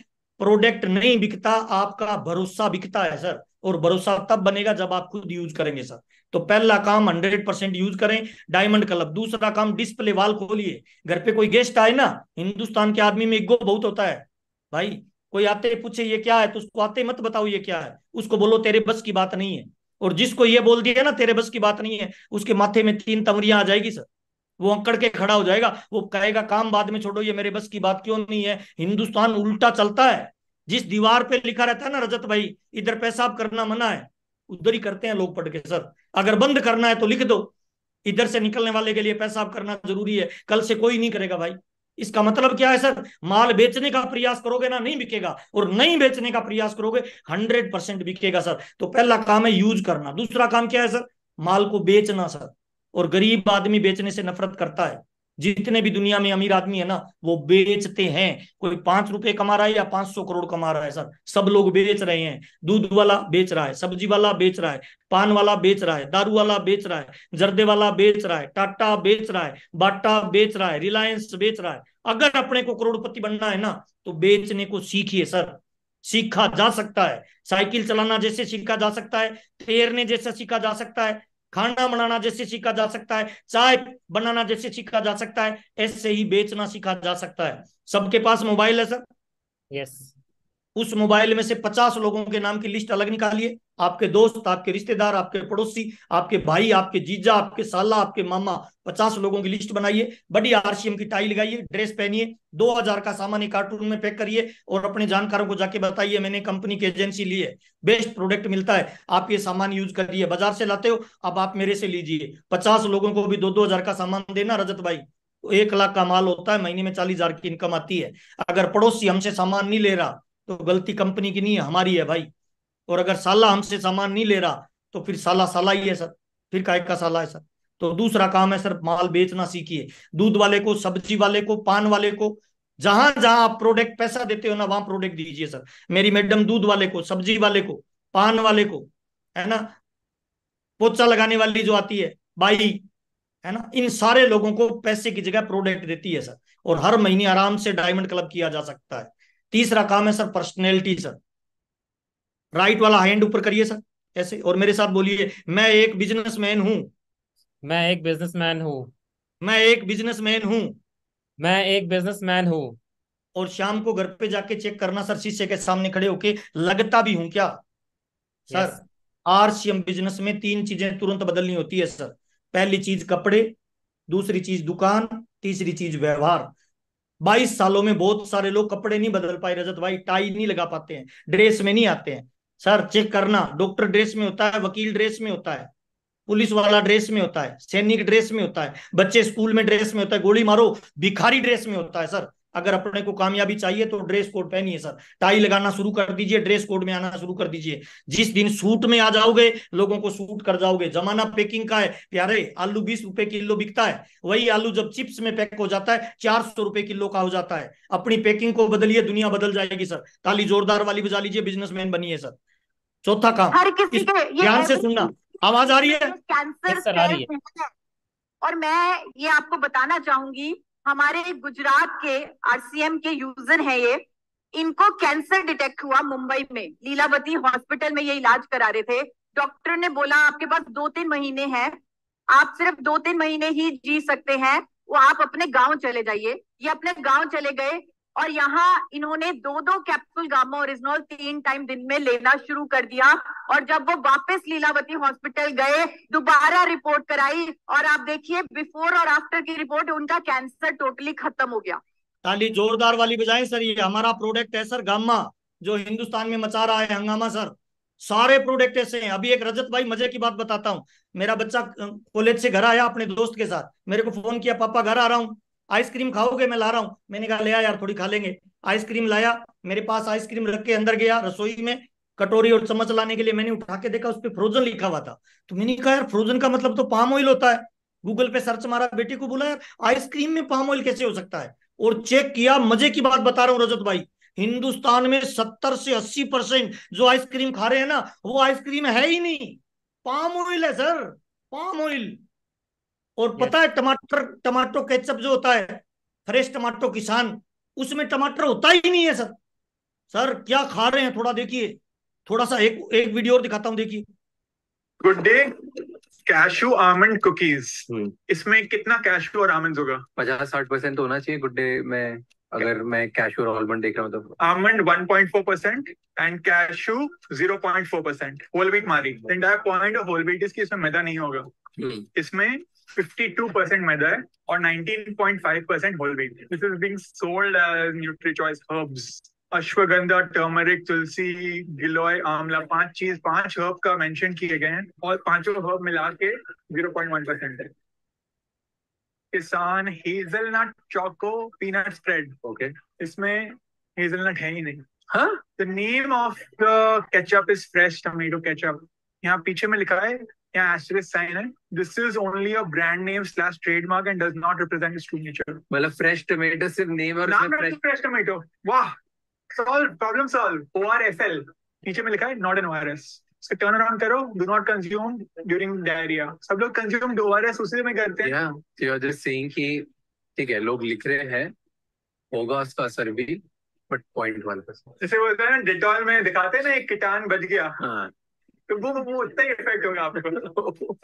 प्रोडक्ट नहीं बिकता, आपका भरोसा बिकता है सर। और भरोसा तब बनेगा जब आप खुद यूज करेंगे सर। तो पहला काम 100% यूज करें डायमंड क्लब। दूसरा काम डिस्प्ले वॉल खोलिए। घर पे कोई गेस्ट आए ना, हिंदुस्तान के आदमी में ईगो बहुत होता है भाई। कोई आते पूछे ये क्या है तो उसको आते मत बताओ ये क्या है, उसको बोलो तेरे बस की बात नहीं है। और जिसको ये बोल दिया ना तेरे बस की बात नहीं है, उसके माथे में 3 तमरियां आ जाएगी सर। वो अकड़ के खड़ा हो जाएगा, वो कहेगा काम बाद में छोड़ो, ये मेरे बस की बात क्यों नहीं है। हिंदुस्तान उल्टा चलता है। जिस दीवार पे लिखा रहता है ना रजत भाई, इधर पेशाब करना मना है, उधर ही करते हैं लोग पढ़ के सर। अगर बंद करना है तो लिख दो, इधर से निकलने वाले के लिए पेशाब करना जरूरी है, कल से कोई नहीं करेगा भाई। इसका मतलब क्या है सर? माल बेचने का प्रयास करोगे ना, नहीं बिकेगा, और नहीं बेचने का प्रयास करोगे 100% बिकेगा सर। तो पहला काम है यूज करना, दूसरा काम क्या है सर? माल को बेचना सर। और गरीब आदमी बेचने से नफरत करता है। जितने भी दुनिया में अमीर आदमी है ना, वो बेचते हैं। कोई 5 रुपए कमा रहा है या 500 करोड़ कमा रहा है सर, सब लोग बेच रहे हैं। दूध वाला बेच रहा है, सब्जी वाला बेच रहा है, पान वाला बेच रहा है, दारू वाला बेच रहा है, जर्दे वाला बेच रहा है, टाटा बेच रहा है, बाटा बेच रहा है, रिलायंस बेच रहा है। अगर अपने को करोड़पति बनना है ना, तो बेचने को सीखिए सर। सीखा जा सकता है, साइकिल चलाना जैसे सीखा जा सकता है, तैरने जैसा सीखा जा सकता है, खाना बनाना जैसे सीखा जा सकता है, चाय बनाना जैसे सीखा जा सकता है, ऐसे ही बेचना सीखा जा सकता है। सबके पास मोबाइल है सर। यस। उस मोबाइल में से 50 लोगों के नाम की लिस्ट अलग निकालिए, आपके दोस्त, आपके रिश्तेदार, आपके पड़ोसी, आपके भाई, आपके जीजा, आपके साला, आपके मामा, 50 लोगों की लिस्ट बनाइए। बड़ी आरसीएम की टाई लगाइए, ड्रेस पहनिए, 2000 का सामान एक कार्टून में पैक करिए, और अपने जानकारों को जाके बताइए मैंने कंपनी की एजेंसी ली है, बेस्ट प्रोडक्ट मिलता है, आप ये सामान यूज करिए, बाजार से लाते हो अब आप मेरे से लीजिए। 50 लोगों को भी 2-2 हजार का सामान देना रजत भाई, तो 1 लाख का माल होता है, महीने में 40 हजार की इनकम आती है। अगर पड़ोसी हमसे सामान नहीं ले रहा तो गलती कंपनी की नहीं है, हमारी है भाई। और अगर साला हमसे सामान नहीं ले रहा तो फिर साला साला ही है सर, फिर काय का साला है सर। तो दूसरा काम है सर, माल बेचना सीखिए। दूध वाले को, सब्जी वाले को, पान वाले को, जहां जहां आप प्रोडक्ट पैसा देते हो ना, वहां प्रोडक्ट दीजिए सर। मेरी मैडम दूध वाले को, सब्जी वाले को, पान वाले को, है ना, पोछा लगाने वाली जो आती है बाई, है ना, इन सारे लोगों को पैसे की जगह प्रोडक्ट देती है सर। और हर महीने आराम से डायमंड क्लब किया जा सकता है। तीसरा काम है सर पर्सनैलिटी सर। राइट वाला हैंड ऊपर करिए सर, ऐसे, और मेरे साथ बोलिए, मैं एक बिजनेसमैन हूं। मैं एक बिजनेसमैन हूँ। मैं एक बिजनेसमैन हूं। मैं एक बिजनेसमैन हूँ। और शाम को घर पे जाके चेक करना सर, शीशे के सामने खड़े होके, लगता भी हूं क्या यस। सर? आरसीएम बिजनेस में 3 चीजें तुरंत बदलनी होती है सर। पहली चीज कपड़े, दूसरी चीज दुकान, तीसरी चीज व्यवहार। 22 सालों में बहुत सारे लोग कपड़े नहीं बदल पाए रजत भाई, टाई नहीं लगा पाते हैं, ड्रेस में नहीं आते हैं सर। चेक करना, डॉक्टर ड्रेस में होता है, वकील ड्रेस में होता है, पुलिस वाला ड्रेस में होता है, सैनिक ड्रेस में होता है, बच्चे स्कूल में ड्रेस में होता है, गोली मारो भिखारी ड्रेस में होता है सर। अगर अपने को कामयाबी चाहिए तो ड्रेस कोड पहनिए सर, टाई लगाना शुरू कर दीजिए, ड्रेस कोड में आना शुरू कर दीजिए। जिस दिन सूट में आ जाओगे, लोगों को सूट कर जाओगे। जमाना पैकिंग का है प्यारे, आलू 20 रुपए किलो बिकता है, वही आलू जब चिप्स में पैक हो जाता है 400 रुपए किलो का हो जाता है। अपनी पैकिंग को बदलिए, दुनिया बदल जाएगी सर। ताली जोरदार वाली बजा लीजिए, बिजनेसमैन बनिए सर। चौथा काम, हर किसी इस के ये ध्यान से सुनना, आवाज आ रही है? कैंसर यस सर, आ रही केयर है। है। और मैं ये आपको बताना चाहूंगी, हमारे गुजरात के आरसीएम के यूजर हैं ये। इनको कैंसर डिटेक्ट हुआ मुंबई में, लीलावती हॉस्पिटल में ये इलाज करा रहे थे। डॉक्टर ने बोला आपके पास 2-3 महीने हैं, आप सिर्फ 2-3 महीने ही जी सकते हैं, वो आप अपने गांव चले जाइए। ये अपने गांव चले गए, और यहाँ इन्होंने 2-2 कैप्सूल गामा ओरिजिनल 3 टाइम दिन में लेना शुरू कर दिया। और जब वो वापस लीलावती हॉस्पिटल गए, दोबारा रिपोर्ट कराई, और आप देखिए बिफोर और आफ्टर की रिपोर्ट, उनका कैंसर टोटली खत्म हो गया। ताली जोरदार वाली बजाएं सर, ये हमारा प्रोडक्ट है सर गामा, जो हिंदुस्तान में मचा रहा है हंगामा सर। सारे प्रोडक्ट ऐसे हैं। अभी एक रजत भाई मजे की बात बताता हूँ। मेरा बच्चा कॉलेज से घर आया अपने दोस्त के साथ, मेरे को फोन किया, पापा घर आ रहा हूँ, आइसक्रीम खाओगे? मैं ला रहा हूँ। मैंने कहा ले आ यार, थोड़ी खा लेंगे। आइसक्रीम लाया, मेरे पास आइसक्रीम रख के अंदर गया रसोई में, कटोरी और चम्मच लाने के लिए मैंने उठा के देखा, उस पर फ्रोजन लिखा हुआ था। तो मैंने कहा यार, फ्रोजन का मतलब तो पाम ऑयल होता है। गूगल पे सर्च मारा, बेटी को बोला यार आइसक्रीम में पाम ऑयल कैसे हो सकता है, और चेक किया। मजे की बात बता रहा हूँ रजत भाई, हिंदुस्तान में 70 से 80% जो आइसक्रीम खा रहे हैं ना, वो आइसक्रीम है ही नहीं, पाम ऑयल है सर, पाम ऑयल। और यस। पता है, टमाटर, टमाटो केचप जो होता है, फ्रेश टमाटो किसान, उसमें टमाटर होता ही नहीं है सर। सर क्या खा रहे हैं, थोड़ा देखिए, थोड़ा सा एक एक वीडियो और दिखाता हूँ, देखिए। Good day. Cashew almond cookies, इसमें कितना कैशू और आमंड होगा? 50-60% तो होना चाहिए गुड डे में, अगर मैं कैशू और आलमंड देख रहा हूँ तो। Almond 1.4% and cashew 0.4%। Whole wheat मारी, the entire point of whole wheat is कि इसमें मैदा नहीं होगा। इसमें 52% मैदा है और 19.5% whole wheat. This is being sold as Nutri Choice herbs. Ashwagandha, turmeric, tulsi, giloy, amla, 5 herb का मेंशन किए गए हैं और पांचों हर्ब मिला के 0.1% है। किसान hazelnut choco peanut spread, okay. इसमें हेजलनट है ही नहीं। हाँ, the name of the ketchup is fresh tomato ketchup. यहाँ पीछे में लिखा है, यहाँ एस्टेरिस्क साइन है, this is only a brand name / trademark and does not represent it's true nature. मतलब फ्रेश टमाटो सिर्फ नेम और नाम फ्रेश। फ्रेश टमेटो, वाह, सॉल्व प्रॉब्लम सॉल्व। ORFL नीचे में लिखा है, नॉट एन ORS। इसको टर्न अराउंड करो, do not consume during diarrhoea. सब लोग कंज्यूम ORS उसी में करते हैं। या यू आर जस्ट सेइंग कि ठीक है, लोग लिख रहे हैं, होगा उसका असर भी, बट 0.1%। जैसे बोलते हैं ना, डिटॉल में दिखाते हैं ना, एक कीटाणु बच गया, हाँ। तो वो उतना ही इफेक्ट होगा आपको।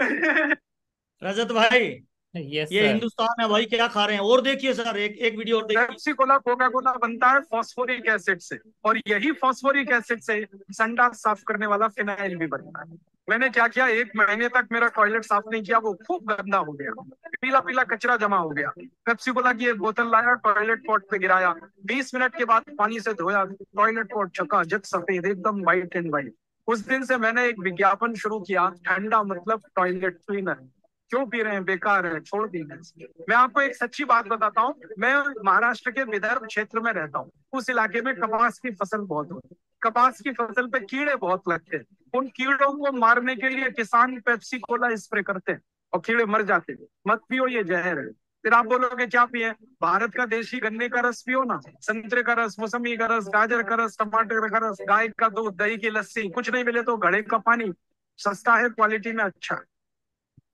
रजत भाई, यस ये सर। हिंदुस्तान है भाई, क्या खा रहे हैं? और देखिए सर, एक वीडियो और देखिए। पेप्सी कोला कोका कोला बनता है फॉस्फोरिक एसिड से, और यही फॉस्फोरिक एसिड से संडास साफ करने वाला फिनाइल भी बनता है। मैंने क्या किया, 1 महीने तक मेरा टॉयलेट साफ नहीं किया, वो खूब गंदा हो गया, पीला पीला कचरा जमा हो गया। पेप्सी कोला की एक बोतल लाया, टॉयलेट पॉट पे गिराया, 20 मिनट के बाद पानी से धोया, टॉयलेट पॉट चकाचक सफेद, एकदम व्हाइट एंड व्हाइट। उस दिन से मैंने एक विज्ञापन शुरू किया, ठंडा मतलब टॉयलेट क्लीनर। क्यों पी रहे हैं, बेकार है, छोड़ दीजिए। मैं आपको एक सच्ची बात बताता हूँ, मैं महाराष्ट्र के विदर्भ क्षेत्र में रहता हूँ। उस इलाके में कपास की फसल बहुत होती है, कपास की फसल पे कीड़े बहुत लगते हैं। उन कीड़ों को मारने के लिए किसान पेप्सी कोला स्प्रे करते हैं और कीड़े मर जाते हैं। मत पियो, ये जहर है। फिर आप बोलोगे क्या पिए? भारत का देशी गन्ने का रस पियो ना, संतरे का रस, मौसमी का रस, गाजर का रस, टमाटर का रस, गाय का दूध, दही की लस्सी, कुछ नहीं मिले तो घड़े का पानी, सस्ता है, क्वालिटी में अच्छा है।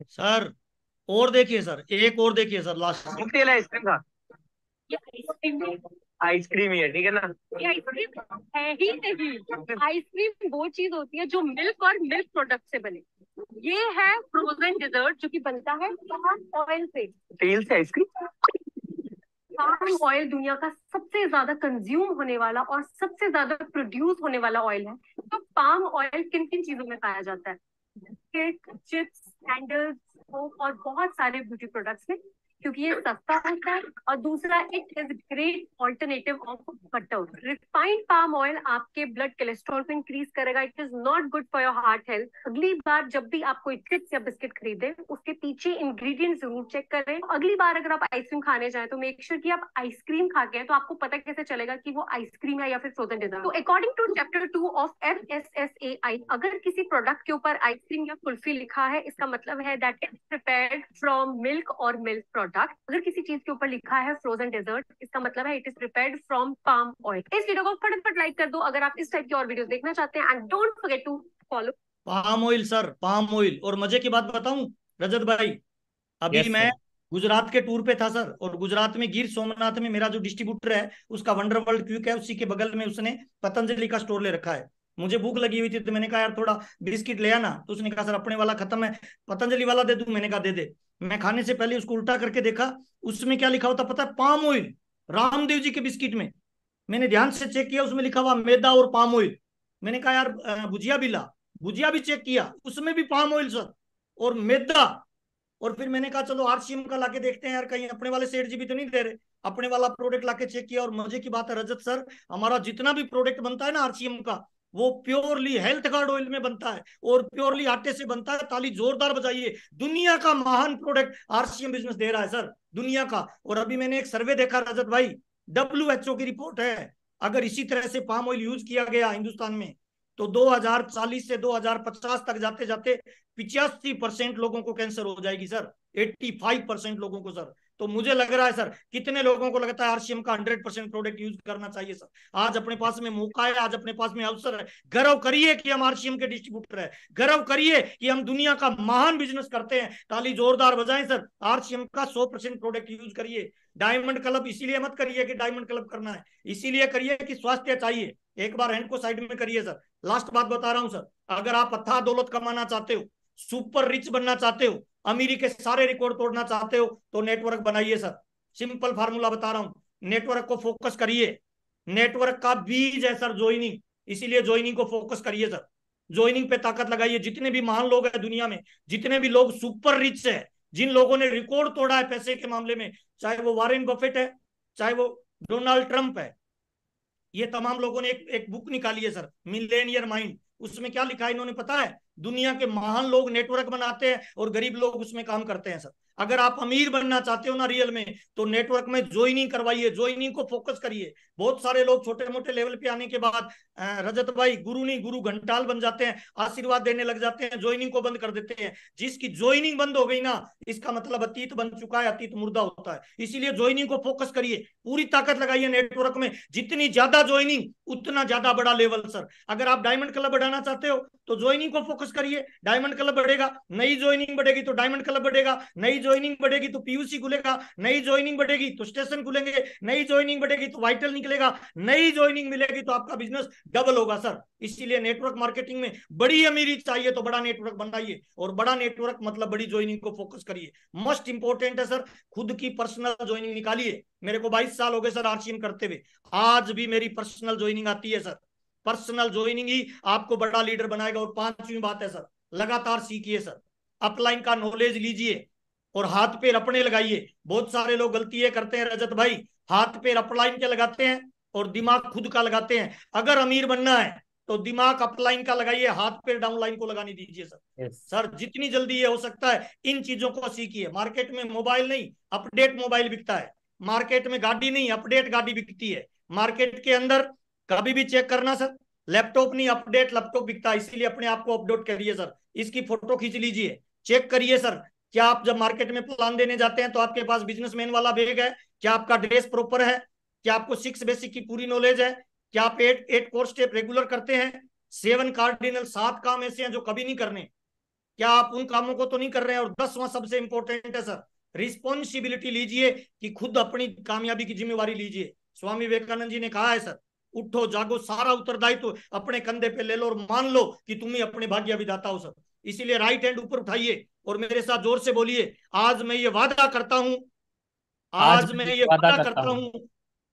सर और देखिए सर, एक और देखिए सर, लास्ट। आइसक्रीम का, ये आइसक्रीम आइसक्रीम ही है, ठीक है ना? ये आइसक्रीम है ही नहीं। आइसक्रीम वो चीज होती है जो मिल्क और मिल्क प्रोडक्ट से बने। ये है फ्रोजन डिजर्ट जो कि बनता है पाम ऑयल से। तेल से आइसक्रीम? पाम ऑयल दुनिया का सबसे ज्यादा कंज्यूम होने वाला और सबसे ज्यादा प्रोड्यूस होने वाला ऑयल है। तो पाम ऑयल किन किन चीजों में पाया जाता है? केक, चिप्स, कैंडल्स, सोप और बहुत सारे ब्यूटी प्रोडक्ट्स में, क्योंकि ये सस्ता होता है। और दूसरा, it is great alternative of butter. Refined palm oil आपके ब्लड कोलेस्ट्रॉल को इंक्रीज करेगा। It is not good for your heart health. अगली बार जब भी आप कोई चिप्स या बिस्किट खरीदें, उसके पीछे इंग्रेडिएंट जरूर चेक करें। अगली बार अगर आप आइसक्रीम खाने जाए तो मेक श्योर कि आप आइसक्रीम खा के हैं, तो आपको पता कैसे चलेगा कि वो आइसक्रीम है या फिर फ्रोजन डिजर्ट। तो according to chapter 2 of FSSAI, अगर किसी प्रोडक्ट के ऊपर आइसक्रीम या कुल्फी लिखा है, इसका मतलब है that it's prepared from milk और मिल्क प्रोडक्ट। अगर किसी चीज के ऊपर लिखा है फ्रोजन डेजर्ट, इसका मतलब है it is prepared from palm oil. इस वीडियो को फटाफट लाइक कर दो अगर आप इस टाइप की और वीडियोस देखना चाहते हैं, and don't forget to follow. Palm oil sir, palm oil. और मजे की बात बताऊं रजत भाई, अभी Yes, मैं sir. गुजरात के टूर पे था सर, और गुजरात में गिर सोमनाथ में मेरा जो डिस्ट्रीब्यूटर है, उसका वंडर वर्ल्ड क्विक है, उसी के बगल में उसने पतंजलि का स्टोर ले रखा है। मुझे भूख लगी हुई थी तो मैंने कहा यार थोड़ा बिस्किट ले आना, तो उसने कहा सर अपने वाला खत्म है, पतंजलि वाला दे दूं? मैंने कहा दे दे। मैं खाने से पहले उसको उल्टा करके देखा, उसमें क्या लिखा होता पता है? Palm oil. रामदेव जी के बिस्किट में मैंने ध्यान से चेक किया, उसमें लिखा हुआ मैदा और पाम ऑयल। मैंने कहा यार भुजिया भी ला, भुजिया भी चेक किया, उसमें भी पाम ऑयल सर और मैदा। और फिर मैंने कहा चलो RCM का लाके देखते हैं यार, कहीं अपने वाले सेठ जी भी तो नहीं दे रहे। अपने वाला प्रोडक्ट लाके चेक किया, और मजे की बात है रजत सर, हमारा जितना भी प्रोडक्ट बनता है ना RCM का, वो प्योरली हेल्थ गार्ड ऑयल में बनता है और प्योरली आटे से बनता है। ताली जोरदार बजाइए, दुनिया का महान प्रोडक्ट RCM बिजनेस दे रहा है सर, दुनिया का। और अभी मैंने एक सर्वे देखा रजत भाई, WHO की रिपोर्ट है, अगर इसी तरह से पाम ऑयल यूज किया गया हिंदुस्तान में तो 2040 से 2050 तक जाते जाते 85% लोगों को कैंसर हो जाएगी सर, 85% लोगों को सर। तो मुझे लग रहा है सर, कितने लोगों को लगता है RCM का 100% प्रोडक्ट यूज करना चाहिए सर? आज अपने पास में मौका है, आज अपने पास में अवसर है। गर्व करिए कि हम RCM के डिस्ट्रीब्यूटर है, गर्व करिए कि हम दुनिया का महान बिजनेस करते हैं। ताली जोरदार बजाएं सर, RCM का 100% प्रोडक्ट यूज करिए। डायमंड क्लब इसीलिए मत करिए कि डायमंड क्लब करना है, इसीलिए करिए कि स्वास्थ्य चाहिए। एक बार हैंड को साइड में करिए सर। लास्ट बात बता रहा हूं सर, अगर आप अथाह दौलत कमाना चाहते हो, सुपर रिच बनना चाहते हो, अमीरी के सारे रिकॉर्ड तोड़ना चाहते हो, तो नेटवर्क बनाइए सर। सिंपल फार्मूला बता रहा हूं, नेटवर्क को फोकस करिए। नेटवर्क का बीज है सर ज्वाइनिंग, इसीलिए ज्वाइनिंग को फोकस करिए सर। ज्वाइनिंग पे ताकत लगाइए। जितने भी महान लोग हैं दुनिया में, जितने भी लोग सुपर रिच है, जिन लोगों ने रिकॉर्ड तोड़ा है पैसे के मामले में, चाहे वो वॉरेन बफेट है, चाहे वो डोनाल्ड ट्रंप है, ये तमाम लोगों ने एक बुक निकाली है सर, मिलेनियर माइंड। उसमें क्या लिखा है इन्होंने पता है? दुनिया के महान लोग नेटवर्क बनाते हैं और गरीब लोग उसमें काम करते हैं सर। अगर आप अमीर बनना चाहते हो ना रियल में, तो नेटवर्क में ज्वाइनिंग करवाइए, ज्वाइनिंग को फोकस करिए। बहुत सारे लोग छोटे मोटे लेवल पे आने के बाद रजत भाई गुरु नहीं गुरु घंटाल बन जाते हैं, आशीर्वाद देने लग जाते हैं, ज्वाइनिंग को बंद कर देते हैं। जिसकी ज्वाइनिंग बंद हो गई ना, इसका मतलब अतीत बन चुका है, अतीत मुर्दा होता है। इसीलिए ज्वाइनिंग को फोकस करिए, पूरी ताकत लगाइए नेटवर्क में। जितनी ज्यादा ज्वाइनिंग उतना ज्यादा बड़ा लेवल सर। अगर आप डायमंड क्लब बढ़ाना चाहते हो तो ज्वाइनिंग को फोकस करिए, डायमंड क्लब बढ़ेगा, नई ज्वाइनिंग बढ़ेगी तो डायमंड क्लब बढ़ेगा, नई ज्वाइनिंग बढ़ेगी तो पीयूसी खुलेगा, नई ज्वाइनिंग बढ़ेगी तो स्टेशन खुलेंगे, नई ज्वाइनिंग बढ़ेगी तो वाइटल निकलेगा, नई ज्वाइनिंग मिलेगी तो आपका बिजनेस डबल होगा सर। इसलिए नेटवर्क मार्केटिंग में बड़ी अमीरी चाहिए तो बड़ा नेटवर्क बनाइए, और बड़ा नेटवर्क मतलब बड़ी ज्वाइनिंग को फोकस करिए। मोस्ट इंपोर्टेंट है सर, खुद की पर्सनल ज्वाइनिंग निकालिए। मेरे को 22 साल हो गए सर आरसीएम करते हुए, आज भी मेरी पर्सनल ज्वाइनिंग आती है सर। पर्सनल ज्वाइनिंग ही आपको बड़ा लीडर बनाएगा। और 5वीं बात है सर, लगातार सीखिए सर, अपलाइन का नॉलेज लीजिए और हाथ पैर अपने लगाइए। बहुत सारे लोग गलती ये करते हैं रजत भाई, हाथ पैर अपलाइन के लगाते हैं और दिमाग खुद का लगाते हैं। अगर अमीर बनना है तो दिमाग अपलाइन का लगाइए, हाथ पैर डाउनलाइन को लगाने दीजिए सर। सर जितनी जल्दी ये हो सकता है इन चीजों को सीखिए। मार्केट में मोबाइल नहीं, अपडेट मोबाइल बिकता है। मार्केट में गाड़ी नहीं, अपडेट गाड़ी बिकती है। मार्केट के अंदर कभी भी चेक करना सर, लैपटॉप नहीं, अपडेट लैपटॉप बिकता है। इसीलिए अपने आप को अपडेट करिए सर। इसकी फोटो खींच लीजिए, चेक करिए सर, क्या आप जब मार्केट में प्लान देने जाते हैं तो आपके पास बिजनेसमैन वाला बैग है? क्या आपका ड्रेस प्रॉपर है? क्या आपको 6 बेसिक की पूरी नॉलेज है? क्या आप 8 कोर स्टेप रेगुलर करते हैं? 7 कार्डिनल 7 काम ऐसे हैं जो कभी नहीं करने, क्या आप उन कामों को तो नहीं कर रहे हैं? और 10वां सबसे इंपॉर्टेंट है सर, रिस्पॉन्सिबिलिटी लीजिए कि खुद अपनी कामयाबी की जिम्मेवारी लीजिए। स्वामी विवेकानंद जी ने कहा है सर, उठो जागो, सारा उत्तरदायित्व अपने कंधे पे ले लो और मान लो कि तुम ही अपने भाग्य विधाता हो सर। इसीलिए राइट हैंड ऊपर उठाइए और मेरे साथ जोर से बोलिए, आज मैं ये वादा करता हूं, आज मैं ये वादा करता हूं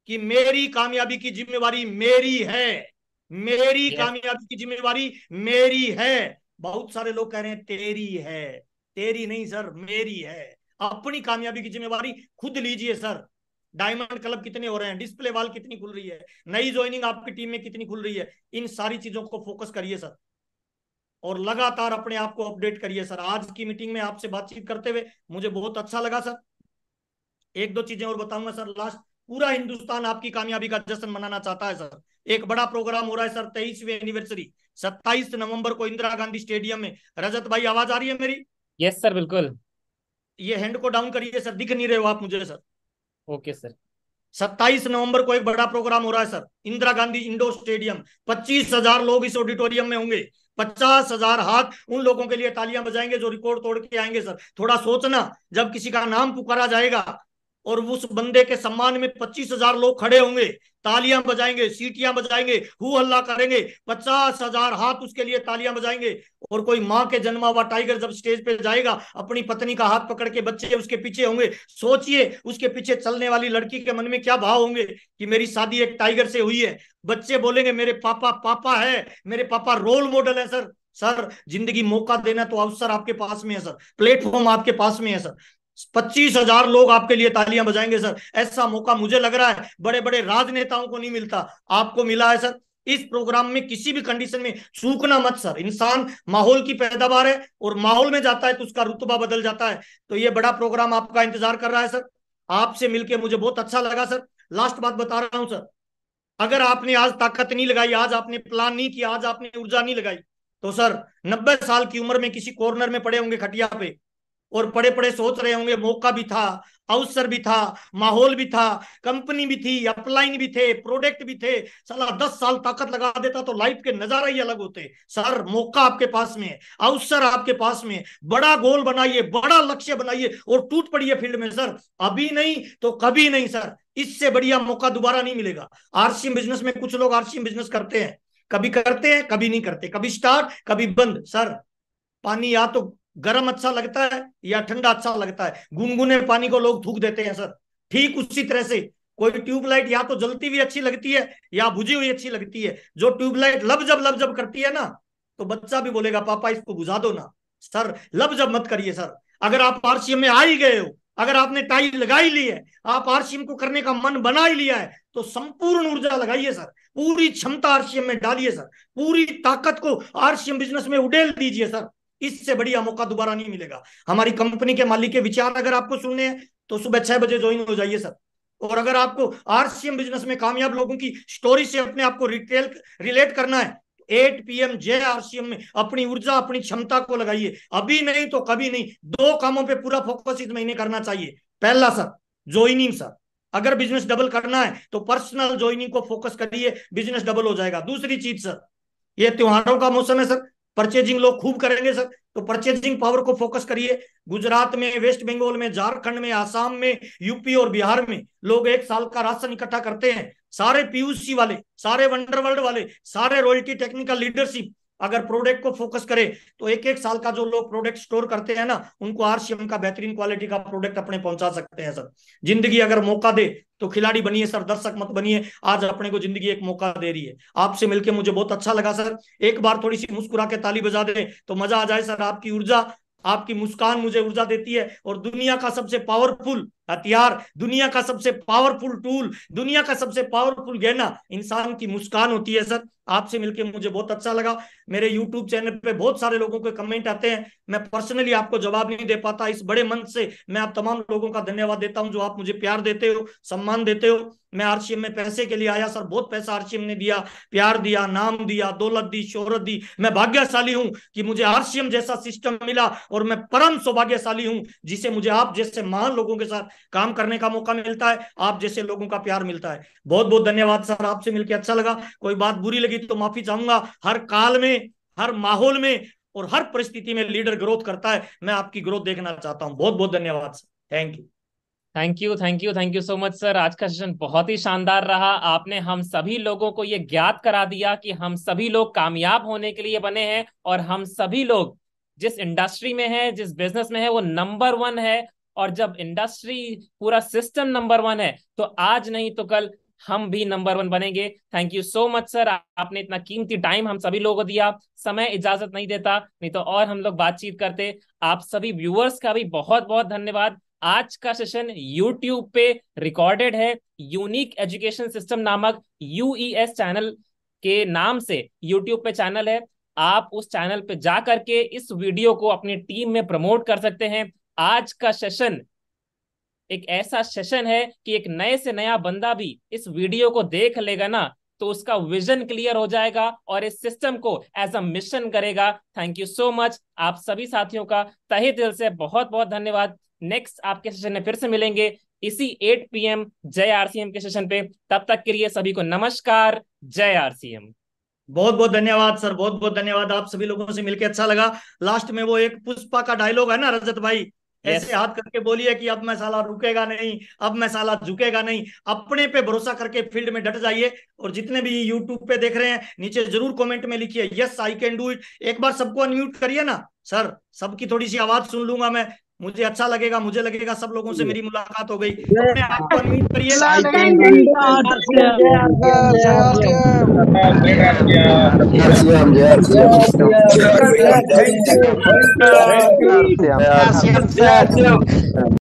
कि मेरी कामयाबी की जिम्मेवारी मेरी है, मेरी कामयाबी की जिम्मेवारी मेरी है। बहुत सारे लोग कह रहे हैं तेरी है, तेरी नहीं सर, मेरी है। अपनी कामयाबी की जिम्मेवारी खुद लीजिए सर। डायमंड क्लब कितने हो रहे हैं, डिस्प्ले वॉल कितनी खुल रही है, नई ज्वाइनिंग आपकी टीम में कितनी खुल रही है, इन सारी चीजों को फोकस करिए सर और लगातार अपने आप को अपडेट करिए सर। आज की मीटिंग में आपसे बातचीत करते हुए मुझे बहुत अच्छा लगा सर। 1-2 चीजें और बताऊंगा सर लास्ट। पूरा हिंदुस्तान आपकी कामयाबी का जश्न मनाना चाहता है सर। एक बड़ा प्रोग्राम हो रहा है सर, 23वीं एनिवर्सरी, 27 नवंबर को इंदिरा गांधी स्टेडियम में। रजत भाई आवाज आ रही है मेरी? यस सर बिल्कुल। ये हैंड को डाउन करिए सर, दिख नहीं रहे हो आप मुझे सर। Okay sir. 27 नवंबर को एक बड़ा प्रोग्राम हो रहा है sir, Indira Gandhi indoor stadium. 25,000 लोग इस ऑडिटोरियम में होंगे। 50,000 हाथ उन लोगों के लिए तालियां बजाएंगे जो रिकॉर्ड तोड़ के आएंगे सर। थोड़ा सोचना, जब किसी का नाम पुकारा जाएगा और उस बंदे के सम्मान में 25,000 लोग खड़े होंगे, तालियां बजाएंगे, सीटियां बजाएंगे, हु हल्ला करेंगे, 50,000 हाथ उसके लिए तालियां बजाएंगे। और कोई माँ के जन्मा हुआ टाइगर जब स्टेज पे जाएगा, अपनी पत्नी का हाथ पकड़ के बच्चे उसके पीछे होंगे। सोचिए उसके पीछे चलने वाली लड़की के मन में क्या भाव होंगे कि मेरी शादी एक टाइगर से हुई है। बच्चे बोलेंगे मेरे पापा पापा है, मेरे पापा रोल मॉडल है सर। सर जिंदगी मौका देना तो अवसर आपके पास में है सर, प्लेटफॉर्म आपके पास में है सर। 25,000 लोग आपके लिए तालियां बजाएंगे सर। ऐसा मौका मुझे लग रहा है बड़े बड़े राजनेताओं को नहीं मिलता, आपको मिला है सर। इस प्रोग्राम में किसी भी कंडीशन में चूकना मत सर। इंसान माहौल की पैदावार है और माहौल में जाता है तो उसका रुतबा बदल जाता है। तो ये बड़ा प्रोग्राम आपका इंतजार कर रहा है सर। आपसे मिलकर मुझे बहुत अच्छा लगा सर। लास्ट बात बता रहा हूं सर, अगर आपने आज ताकत नहीं लगाई, आज आपने प्लान नहीं किया, आज आपने ऊर्जा नहीं लगाई, तो सर 90 साल की उम्र में किसी कॉर्नर में पड़े होंगे खटिया पे और पड़े पड़े सोच रहे होंगे मौका भी था, अवसर भी था, माहौल भी था, कंपनी भी थी, अपलाइन भी थे, प्रोडक्ट भी थे। साला 10 साल ताकत लगा देता तो लाइफ के नजारा ही अलग होते। सर मौका आपके पास में है, अवसर आपके पास में है। बड़ा गोल बनाइए, बड़ा लक्ष्य बनाइए और टूट पड़िए फील्ड में सर। अभी नहीं तो कभी नहीं सर, इससे बढ़िया मौका दोबारा नहीं मिलेगा। आरसीएम बिजनेस में कुछ लोग आरसीएम बिजनेस करते हैं, कभी करते हैं कभी नहीं करते, कभी स्टार्ट कभी बंद। सर पानी या तो गर्म अच्छा लगता है या ठंडा अच्छा लगता है, गुनगुने पानी को लोग थूक देते हैं सर। ठीक उसी तरह से कोई ट्यूबलाइट या तो जलती हुई अच्छी लगती है या बुझी हुई अच्छी लगती है। जो ट्यूबलाइट लब जब करती है ना, तो बच्चा भी बोलेगा पापा इसको बुझा दो ना। सर लब जब मत करिए सर। अगर आप आरसीएम में आ ही गए हो, अगर आपने टाई लगा ही ली है, आप आरसीएम को करने का मन बना ही लिया है, तो संपूर्ण ऊर्जा लगाइए सर, पूरी क्षमता आरसीएम में डालिए सर, पूरी ताकत को आरसीएम बिजनेस में उड़ेल दीजिए सर। इससे बढ़िया मौका दोबारा नहीं मिलेगा। हमारी कंपनी के मालिक के विचार अगर आपको सुनने हैं तो सुबह 6 बजे ज्वाइन हो जाइए सर। और अगर आपको आरसीएम बिजनेस में कामयाब लोगों की स्टोरी से अपने आप को रिलेट करना है, 8 PM जय आरसीएम में अपनी ऊर्जा, अपनी क्षमता को लगाइए। अभी नहीं तो कभी नहीं। 2 कामों पे पूरा फोकस इस महीने करना चाहिए। पहला सर, ज्वाइनिंग सर, अगर बिजनेस डबल करना है तो पर्सनल ज्वाइनिंग को फोकस करिए, बिजनेस डबल हो जाएगा। दूसरी चीज सर, ये त्योहारों का मौसम है सर, परचेजिंग लोग खूब करेंगे सर, तो परचेजिंग पावर को फोकस करिए। गुजरात में, वेस्ट बंगाल में, झारखंड में, आसाम में, यूपी और बिहार में लोग 1 साल का राशन इकट्ठा करते हैं। सारे पीयूसी वाले, सारे वंडरवर्ल्ड वाले, सारे रॉयल्टी टेक्निकल लीडरशिप अगर प्रोडक्ट को फोकस करे तो 1-1 साल का जो लोग प्रोडक्ट स्टोर करते हैं ना, उनको आरसीएम का बेहतरीन क्वालिटी का प्रोडक्ट अपने पहुंचा सकते हैं सर। जिंदगी अगर मौका दे तो खिलाड़ी बनिए सर, दर्शक मत बनिए। आज अपने को जिंदगी एक मौका दे रही है। आपसे मिलकर मुझे बहुत अच्छा लगा सर। एक बार थोड़ी सी मुस्कुरा के ताली बजा दे तो मजा आ जाए सर। आपकी ऊर्जा, आपकी मुस्कान मुझे ऊर्जा देती है। और दुनिया का सबसे पावरफुल हथियार, दुनिया का सबसे पावरफुल टूल, दुनिया का सबसे पावरफुल गहना इंसान की मुस्कान होती है सर। आपसे मिलकर मुझे बहुत अच्छा लगा। मेरे यूट्यूब चैनल पे बहुत सारे लोगों के कमेंट आते हैं, मैं पर्सनली आपको जवाब नहीं दे पाता। इस बड़े मन से मैं आप तमाम लोगों का धन्यवाद देता हूं जो आप मुझे प्यार देते हो, सम्मान देते हो। मैं आरसीएम में पैसे के लिए आया सर, बहुत पैसा आरसीएम ने दिया, प्यार दिया, नाम दिया, दौलत दी, शोहरत दी। मैं भाग्यशाली हूं कि मुझे आरसीएम जैसा सिस्टम मिला और मैं परम सौभाग्यशाली हूं जिसे मुझे आप जैसे महान लोगों के साथ काम करने का मौका मिलता है, आप जैसे लोगों का प्यार मिलता है। बहुत बहुत धन्यवाद सर, आपसे मिलकर अच्छा लगा। कोई बात बुरी लगी तो माफी चाहूंगा। हर काल में, हर माहौल में और हर परिस्थिति में लीडर ग्रोथ करता है। मैं आपकी ग्रोथ देखना चाहता हूं। बहुत बहुत धन्यवाद sir. Thank you. Thank you, thank you, thank you so much sir. आज का सेशन बहुत ही शानदार रहा। आपने हम सभी लोगों को ये ज्ञात करा दिया कि हम सभी लोग कामयाब होने के लिए बने हैं और हम सभी लोग जिस इंडस्ट्री में है, जिस बिजनेस में है, वो नंबर 1 है। और जब इंडस्ट्री, पूरा सिस्टम नंबर 1 है तो आज नहीं तो कल हम भी नंबर 1 बनेंगे। Thank you so much sir, आपने इतना कीमती टाइम हम सभी लोगों को दिया। समय इजाजत नहीं देता, नहीं तो और हम लोग बातचीत करते। आप सभी व्यूअर्स का भी बहुत बहुत धन्यवाद। आज का सेशन YouTube पे रिकॉर्डेड है। यूनिक एजुकेशन सिस्टम नामक UES चैनल के नाम से YouTube पे चैनल है। आप उस चैनल पे जा करके इस वीडियो को अपनी टीम में प्रमोट कर सकते हैं। आज का सेशन एक ऐसा सेशन है कि एक नए से नया बंदा भी इस वीडियो को देख लेगा ना तो उसका विजन क्लियर हो जाएगा और इस सिस्टम को एज अ मिशन करेगा। Thank you so much. आप सभी साथियों का तहे दिल से बहुत बहुत धन्यवाद। नेक्स्ट आपके सेशन में फिर से मिलेंगे इसी 8 PM जय आरसीएम के सेशन पे। तब तक के लिए सभी को नमस्कार। जय आरसीएम। बहुत बहुत धन्यवाद सर, बहुत बहुत धन्यवाद। आप सभी लोगों से मिलकर अच्छा लगा। लास्ट में वो एक पुष्पा का डायलॉग है ना रजत भाई, ऐसे हाथ करके बोलिए कि अब मैं साला रुकेगा नहीं, अब मैं साला झुकेगा नहीं। अपने पे भरोसा करके फील्ड में डट जाइए। और जितने भी यूट्यूब पे देख रहे हैं नीचे जरूर कमेंट में लिखिए yes I can do it. एक बार सबको अनम्यूट करिए ना सर, सबकी थोड़ी सी आवाज सुन लूंगा मैं, मुझे अच्छा लगेगा। मुझे लगेगा सब लोगों से मेरी मुलाकात हो गई। अपने आप को अनम्यूट करिए। जय